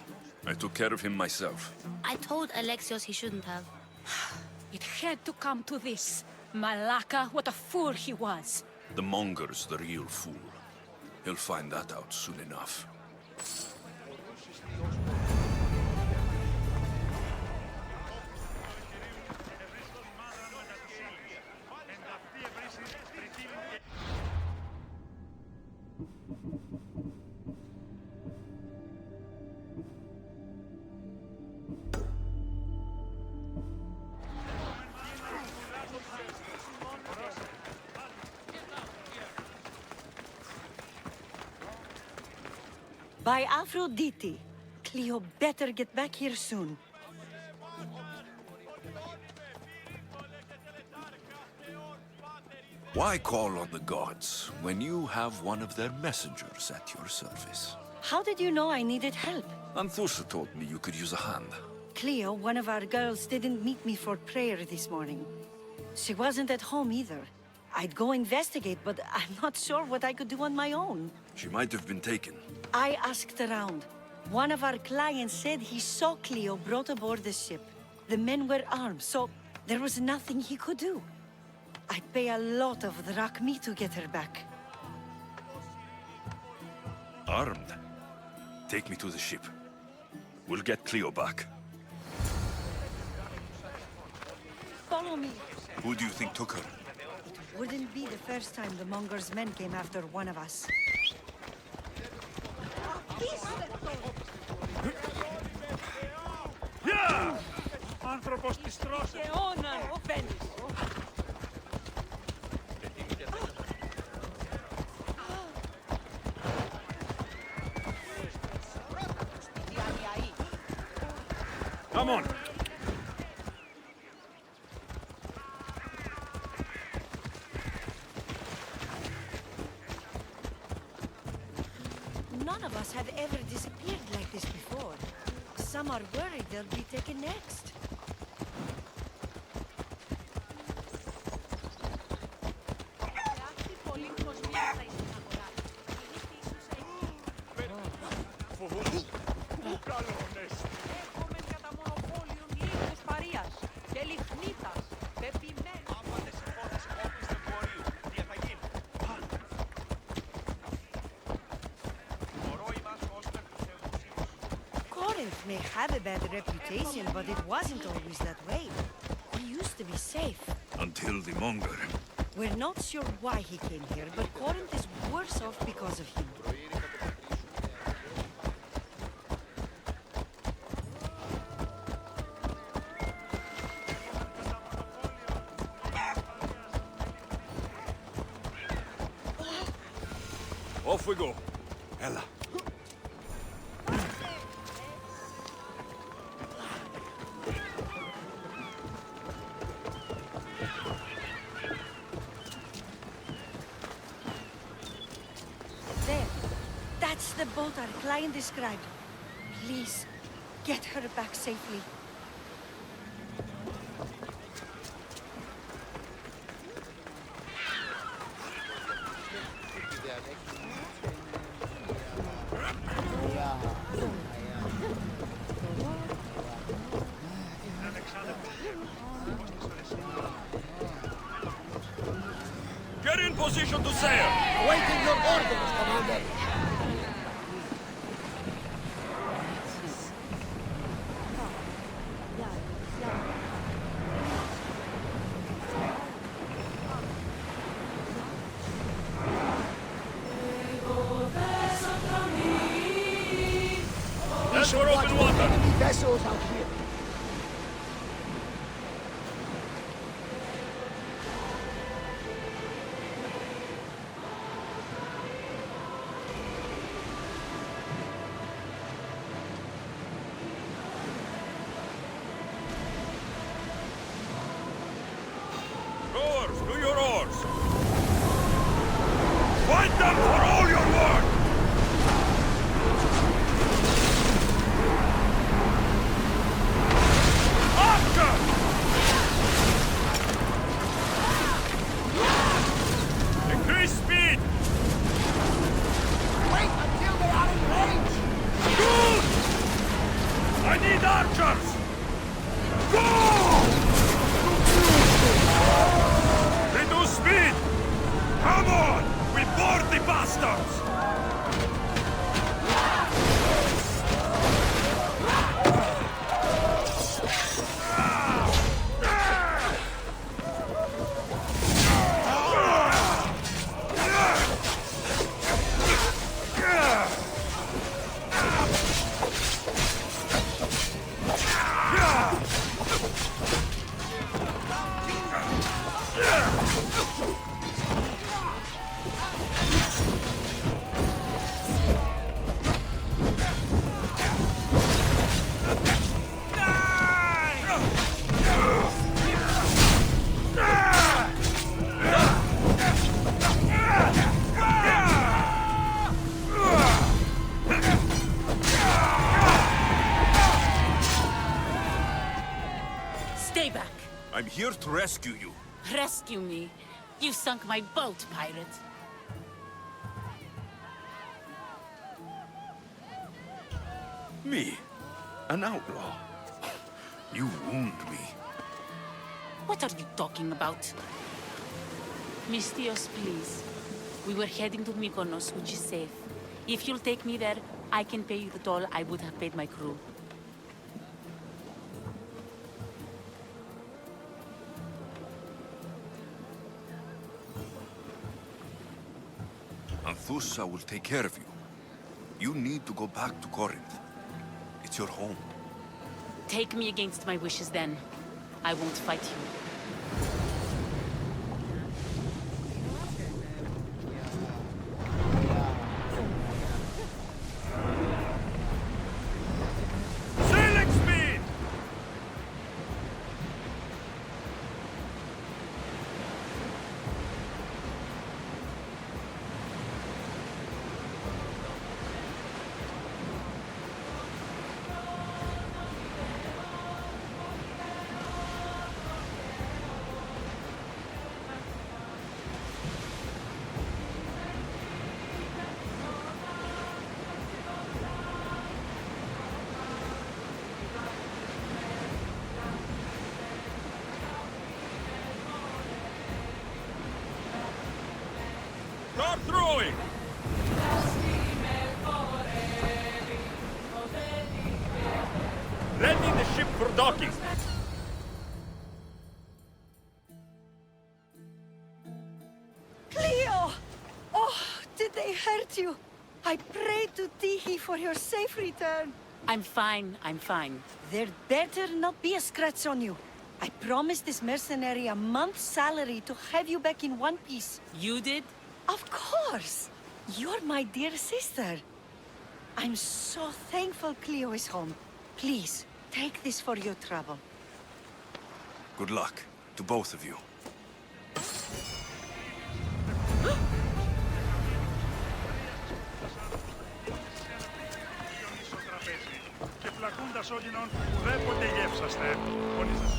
I took care of him myself. I told Alexios he shouldn't have. It had to come to this. Malaka, what a fool he was. The monger's the real fool. He'll find that out soon enough. By Aphrodite, Cleo better get back here soon. Why call on the gods when you have one of their messengers at your service? How did you know I needed help? Anthusa told me you could use a hand. Cleo, one of our girls, didn't meet me for prayer this morning. She wasn't at home either. I'd go investigate, but I'm not sure what I could do on my own. She might have been taken. I asked around. One of our clients said he saw Cleo brought aboard the ship. The men were armed, so there was nothing he could do. I'd pay a lot of drachmi to get her back. Armed? Take me to the ship. We'll get Cleo back. Follow me. Who do you think took her? It wouldn't be the first time the Monger's men came after one of us. Yeah! Άνθρωπος της τρώσης. Come on! None of us have ever disappeared like this before. Some are worried they'll be taken next. Corinth may have a bad reputation, but it wasn't always that way. We used to be safe. Until the Monger. We're not sure why he came here, but Corinth is worse off because of him. Off we go. Ella. There. That's the boat our client described. Please, get her back safely. Get in position to sail! Awaiting your orders, Commander. That's for open water! Enemy vessels out here. Rowers, do your oars! Fight them for all your worth! After! Increase speed! Wait until they are in range. Good! I need archers! Go! Reduce speed! Come on! We board the bastards! I'm here to rescue you. Rescue me. You sunk my boat, pirate. Me? An outlaw? You wound me. What are you talking about? Mystios, please. We were heading to Mykonos, which is safe. If you'll take me there, I can pay you the toll I would have paid my crew. Anthusa will take care of you. You need to go back to Corinth. It's your home. Take me against my wishes, then. I won't fight you. Sailing speed! Start throwing! Ready the ship for docking. Cleo! Oh, did they hurt you? I prayed to Tihi for your safe return. I'm fine, I'm fine. There better not be a scratch on you. I promised this mercenary a month's salary to have you back in one piece. You did? Of course! You're my dear sister. I'm so thankful Cleo is home. Please, take this for your trouble. Good luck to both of you. Και πλακούντας όγινον ουδέποτε γεύσαστε. Πονίζεστε.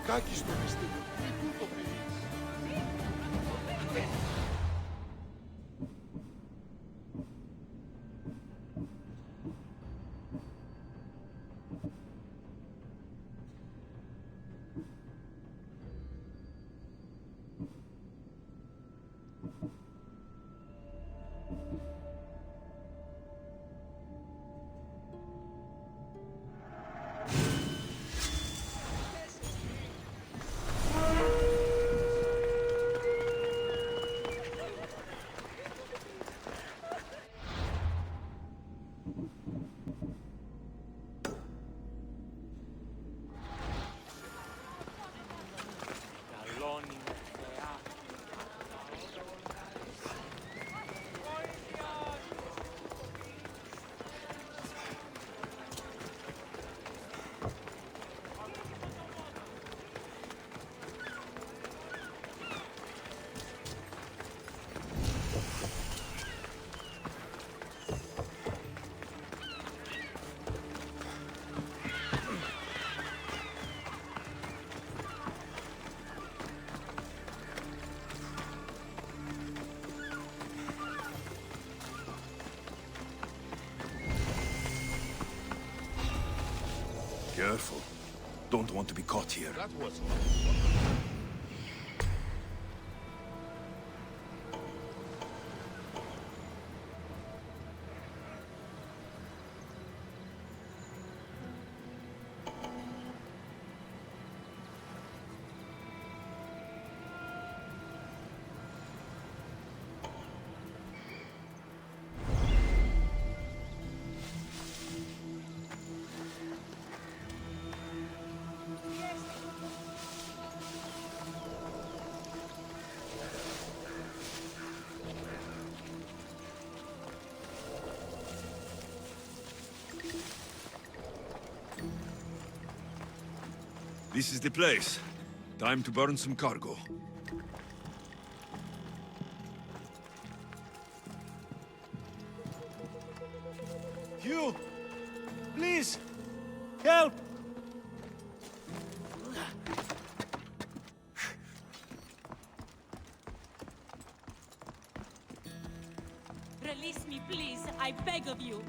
Κάκιστο μυστήριο. Μη πού το πεις. Careful. Don't want to be caught here. That was This is the place. Time to burn some cargo. You! Please! Help! Release me, please. I beg of you.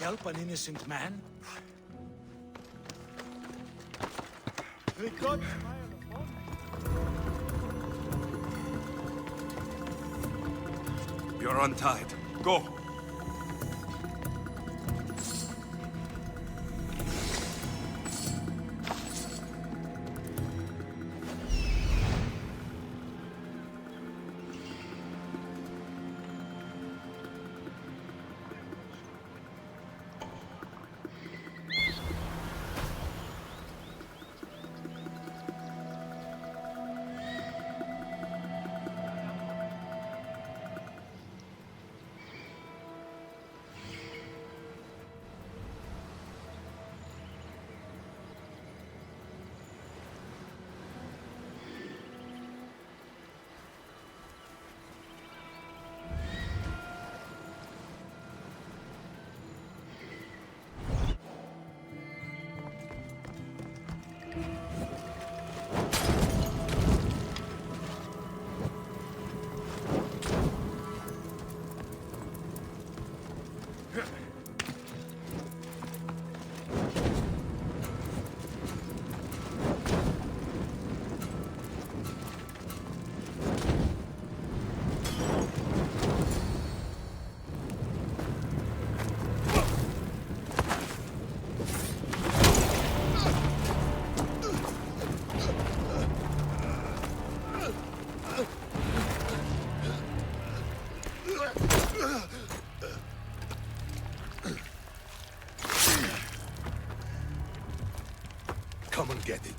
Help an innocent man? We got You're untied. Go. Come and get it.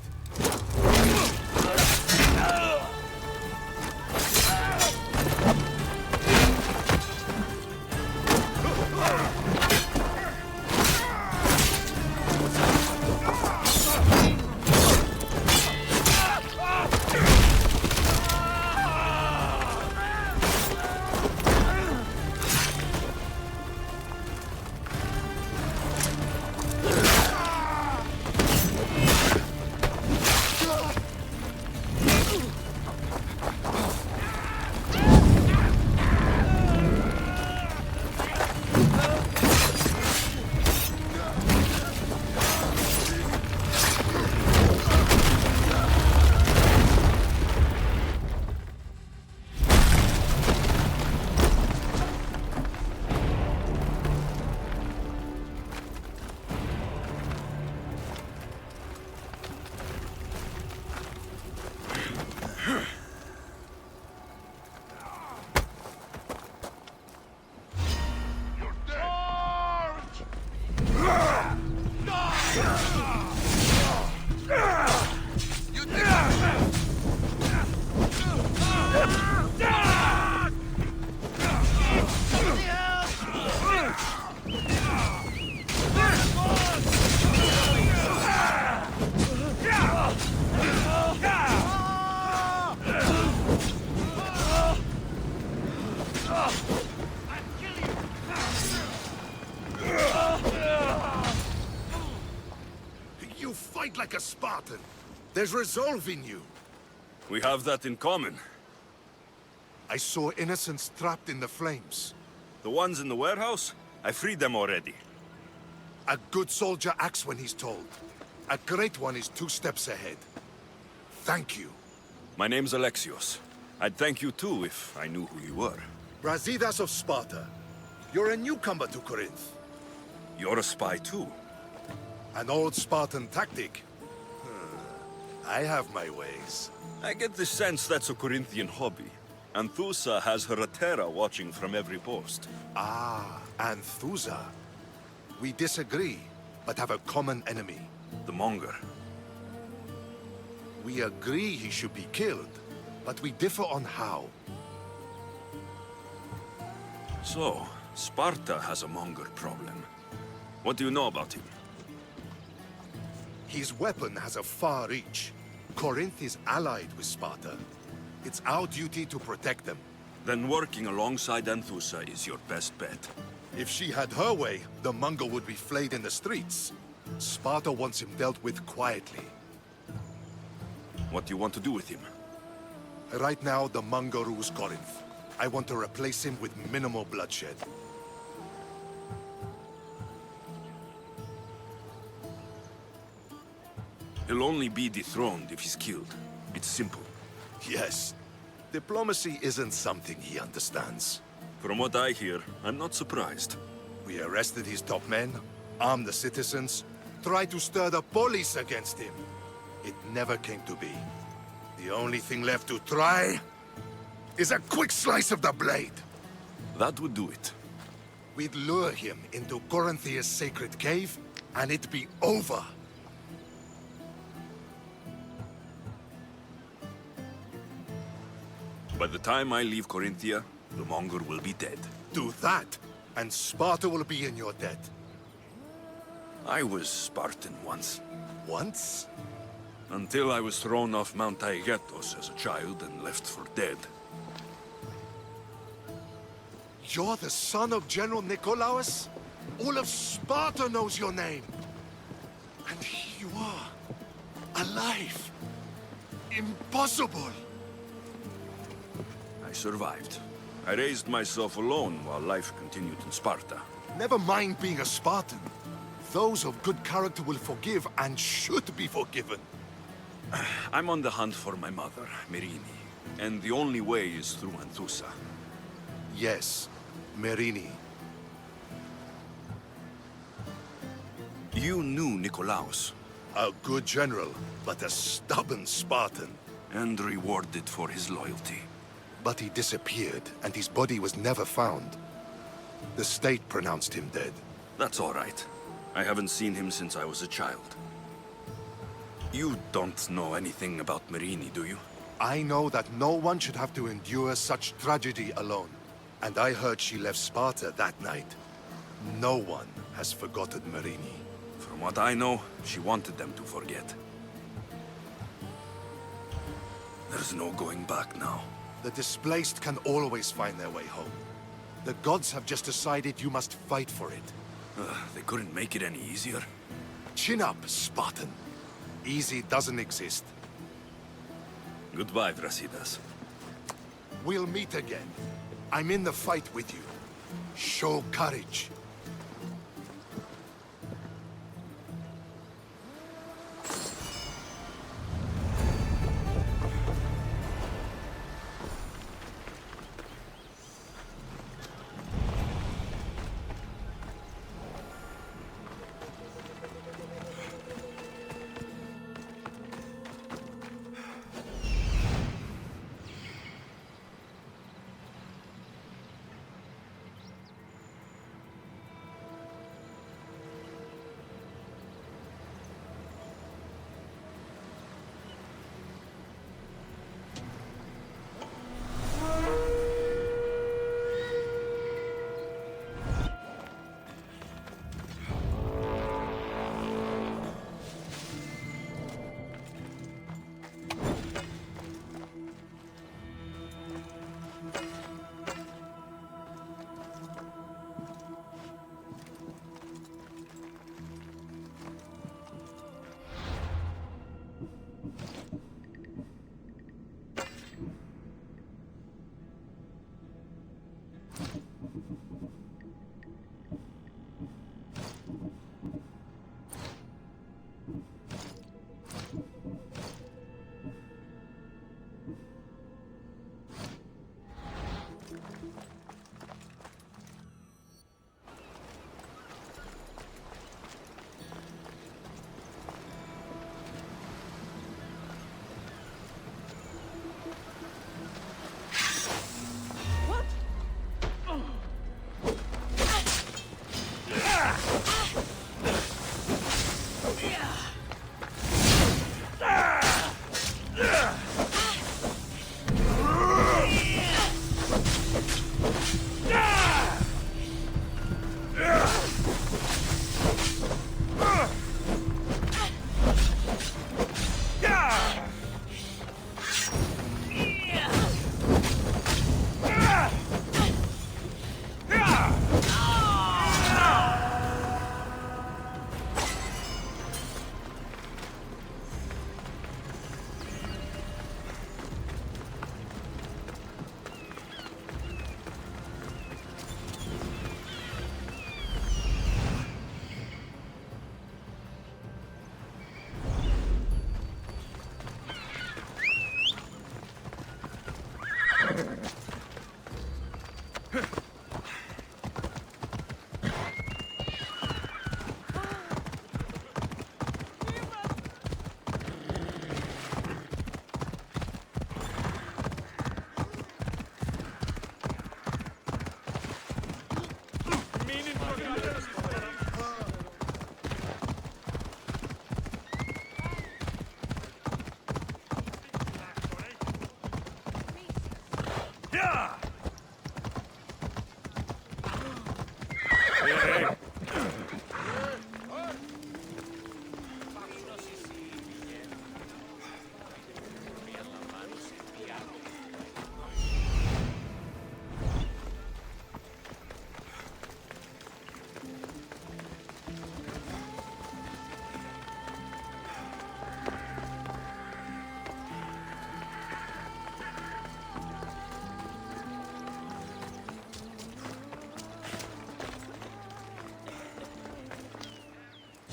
fight like a Spartan. There's resolve in you. We have that in common. I saw innocents trapped in the flames. The ones in the warehouse? I freed them already. A good soldier acts when he's told. A great one is 2 steps ahead. Thank you. My name's Alexios. I'd thank you too if I knew who you were. Brasidas of Sparta. You're a newcomer to Corinth. You're a spy too. An old Spartan tactic. I have my ways. I get the sense that's a Corinthian hobby. Anthusa has her Atera watching from every post. Ah, Anthusa. We disagree, but have a common enemy. The Monger. We agree he should be killed, but we differ on how. So, Sparta has a Monger problem. What do you know about him? His weapon has a far reach. Corinth is allied with Sparta. It's our duty to protect them. Then working alongside Anthusa is your best bet. If she had her way, the Mongol would be flayed in the streets. Sparta wants him dealt with quietly. What do you want to do with him? Right now, the Mongol rules Corinth. I want to replace him with minimal bloodshed. He'll only be dethroned if he's killed. It's simple. Yes. Diplomacy isn't something he understands. From what I hear, I'm not surprised. We arrested his top men, armed the citizens, tried to stir the police against him. It never came to be. The only thing left to try is a quick slice of the blade. That would do it. We'd lure him into Corinthia's sacred cave, and it'd be over. By the time I leave Corinthia, the Monger will be dead. Do that, and Sparta will be in your debt. I was Spartan once. Once? Until I was thrown off Mount Taygetos as a child and left for dead. You're the son of General Nikolaos? All of Sparta knows your name. And here you are, alive. Impossible. I survived. I raised myself alone while life continued in Sparta. Never mind being a Spartan. Those of good character will forgive and should be forgiven. I'm on the hunt for my mother, Merini. And the only way is through Anthusa. Yes, Merini. You knew Nikolaos. A good general, but a stubborn Spartan. And rewarded for his loyalty. But he disappeared, and his body was never found. The state pronounced him dead. That's all right. I haven't seen him since I was a child. You don't know anything about Merini, do you? I know that no one should have to endure such tragedy alone. And I heard she left Sparta that night. No one has forgotten Merini. From what I know, she wanted them to forget. There's no going back now. The displaced can always find their way home. The gods have just decided you must fight for it. They couldn't make it any easier. Chin up, Spartan. Easy doesn't exist. Goodbye, Brasidas. We'll meet again. I'm in the fight with you. Show courage.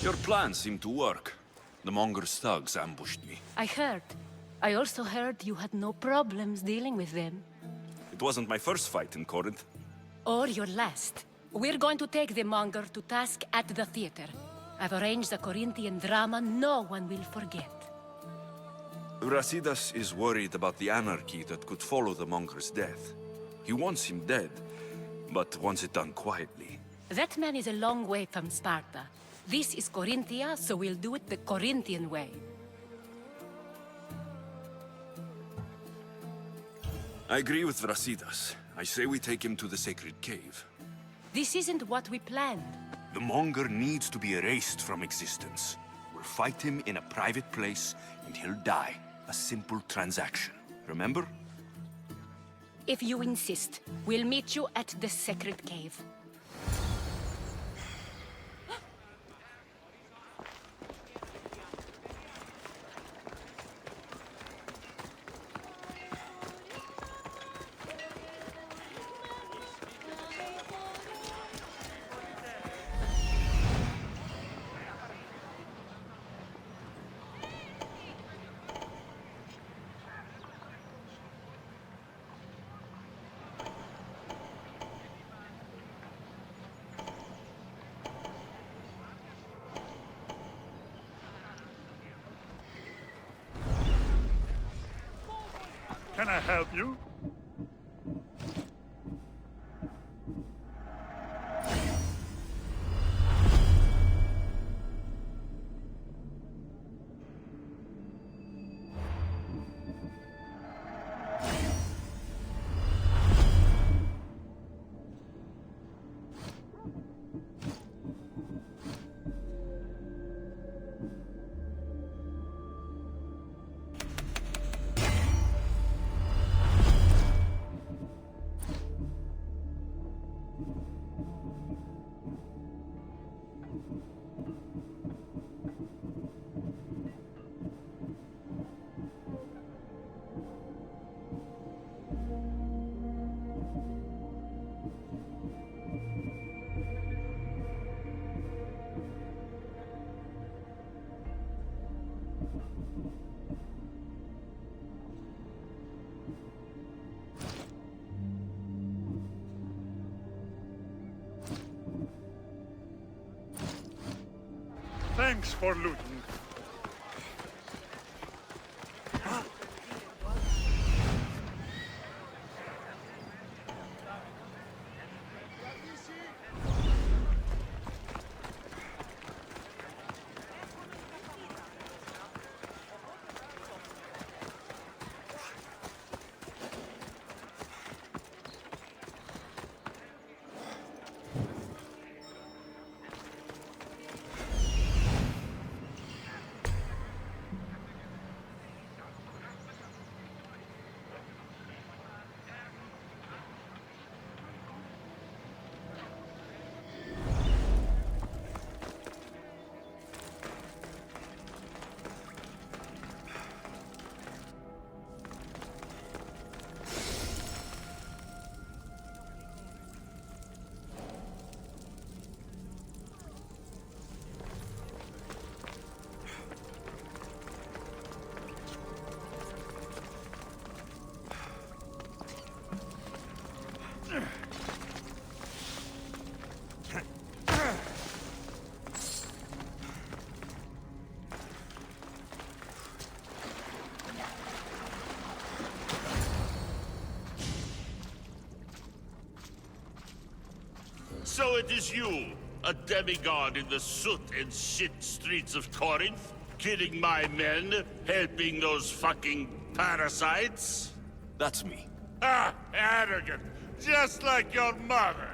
Your plan seemed to work. The Monger's thugs ambushed me. I heard. I also heard you had no problems dealing with them. It wasn't my first fight in Corinth. Or your last. We're going to take the Monger to task at the theater. I've arranged a Corinthian drama no one will forget. Brasidas is worried about the anarchy that could follow the Monger's death. He wants him dead, but wants it done quietly. That man is a long way from Sparta. This is Corinthia, so we'll do it the Corinthian way. I agree with Brasidas. I say we take him to the sacred cave. This isn't what we planned. The Monger needs to be erased from existence. We'll fight him in a private place, and he'll die. A simple transaction. Remember? If you insist, we'll meet you at the sacred cave. Can I help you? Thanks for looting. So it is you, a demigod in the soot and shit streets of Corinth, killing my men, helping those fucking parasites? That's me. Ah, arrogant, just like your mother.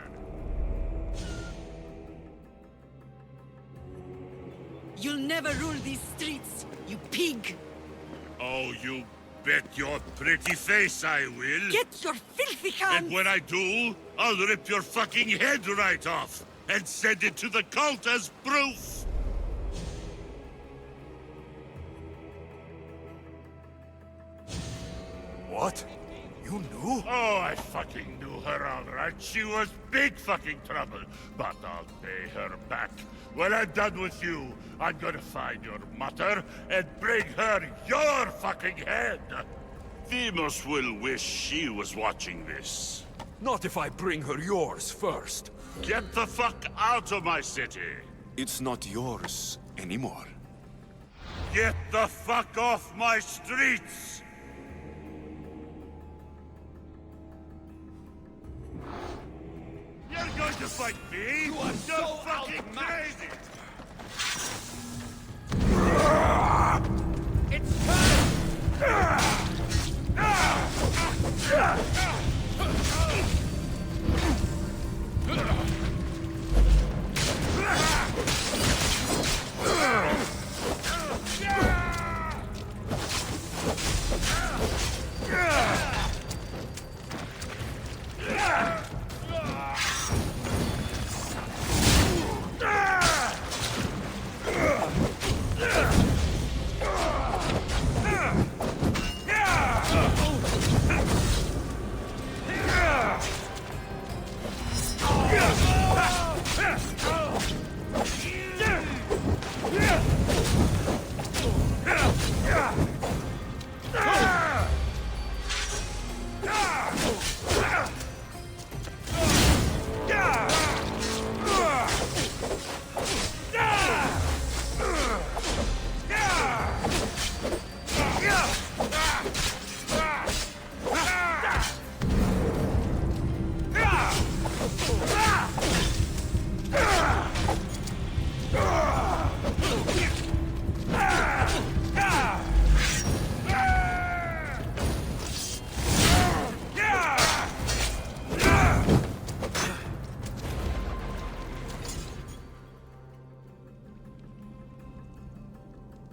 You'll never rule these streets, you pig! Oh, you bet your pretty face I will. Get your filthy hands! And when I do, I'll rip your fucking head right off and send it to the cult as proof. What? You knew? Oh, I fucking knew her all right. She was big fucking trouble. But I'll pay her back. When I'm done with you, I'm gonna find your mother and bring her your fucking head. Demos will wish she was watching this. Not if I bring her yours first. Get the fuck out of my city. It's not yours anymore. Get the fuck off my streets! You're going to fight me? You are so fucking crazy! It's time!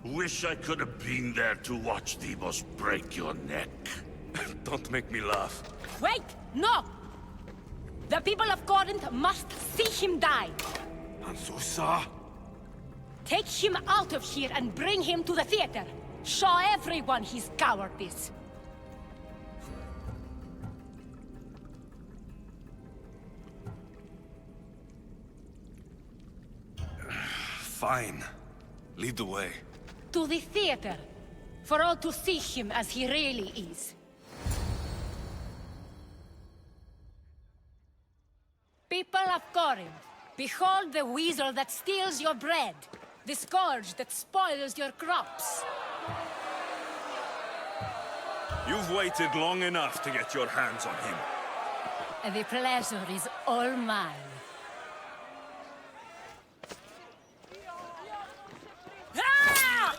Wish I could have been there to watch Demos break your neck. Don't make me laugh. Wait! No! The people of Corinth must see him die! Ansusa? Take him out of here and bring him to the theater! Show everyone his cowardice! Fine. Lead the way. To the theater! For all to see him as he really is. People of Corinth, behold the weasel that steals your bread, the scourge that spoils your crops. You've waited long enough to get your hands on him. And the pleasure is all mine. Ah!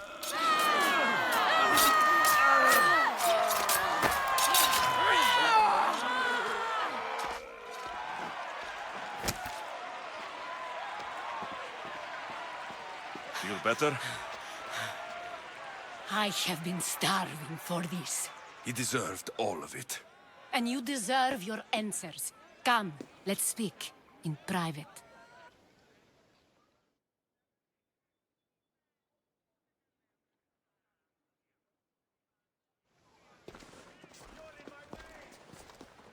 Feel better? I have been starving for this. He deserved all of it. And you deserve your answers. Come, let's speak in private.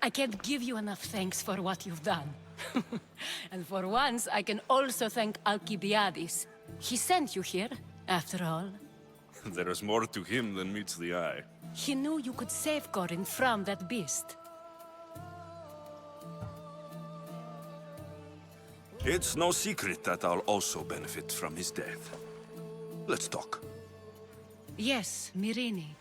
I can't give you enough thanks for what you've done. And for once, I can also thank Alcibiades. He sent you here, after all. There is more to him than meets the eye. He knew you could save Corinth from that beast. It's no secret that I'll also benefit from his death. Let's talk. Yes, Myrine.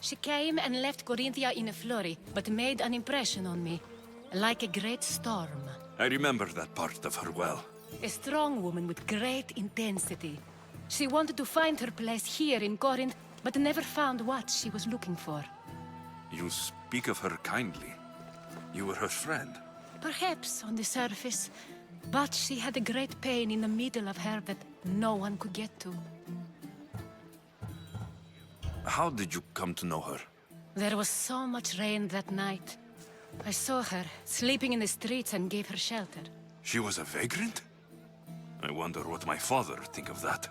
She came and left Corinthia in a flurry, but made an impression on me, like a great storm. I remember that part of her well. A strong woman with great intensity. She wanted to find her place here in Corinth, but never found what she was looking for. You speak of her kindly. You were her friend. Perhaps on the surface, but she had a great pain in the middle of her that no one could get to. How did you come to know her? There was so much rain that night. I saw her, sleeping in the streets, and gave her shelter. She was a vagrant? I wonder what my father think of that.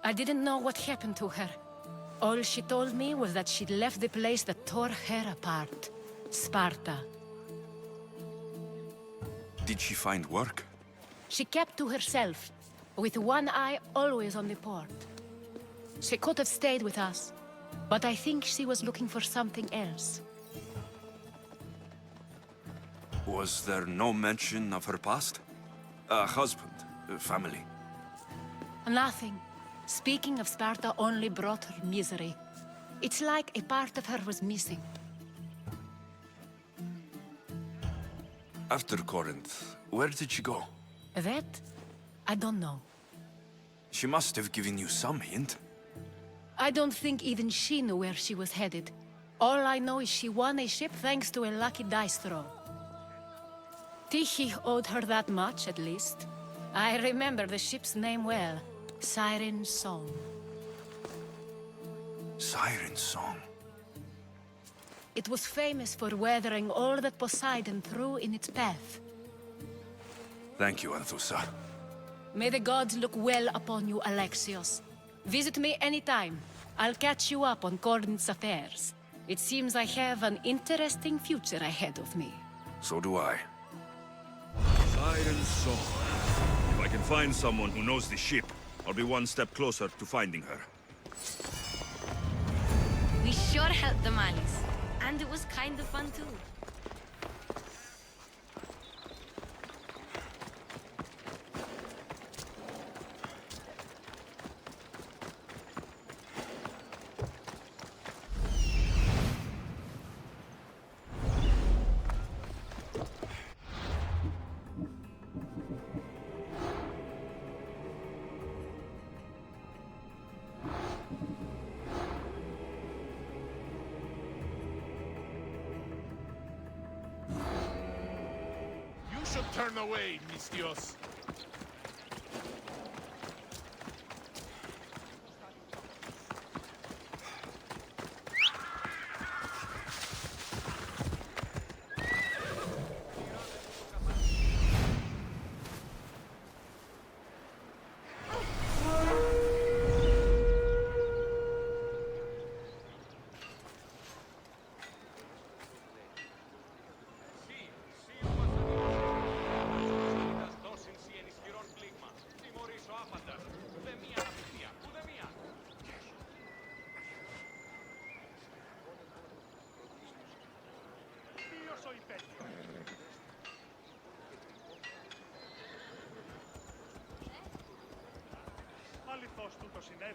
I didn't know what happened to her. All she told me was that she'd left the place that tore her apart. Sparta. Did she find work? She kept to herself, with one eye always on the port. She could have stayed with us, but I think she was looking for something else. Was there no mention of her past? A husband, family? Nothing. Speaking of Sparta only brought her misery. It's like a part of her was missing. After Corinth, where did she go? That? I don't know. She must have given you some hint. I don't think even she knew where she was headed. All I know is she won a ship thanks to a lucky dice throw. Tyche owed her that much, at least. I remember the ship's name well. Siren Song. Siren Song? It was famous for weathering all that Poseidon threw in its path. Thank you, Anthusa. May the gods look well upon you, Alexios. Visit me anytime. I'll catch you up on Corinth's affairs. It seems I have an interesting future ahead of me. So do I. Siren Song. If I can find someone who knows the ship, I'll be one step closer to finding her. We sure helped the Malis. And it was kind of fun too. Turn away, Mistios. Αληθώς τούτο συνέβη.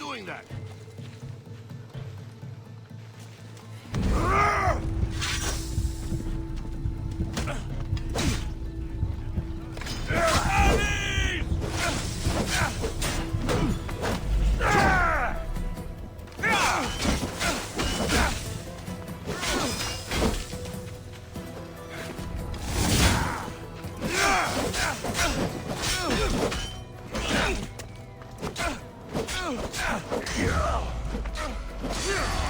doing that? Yeah!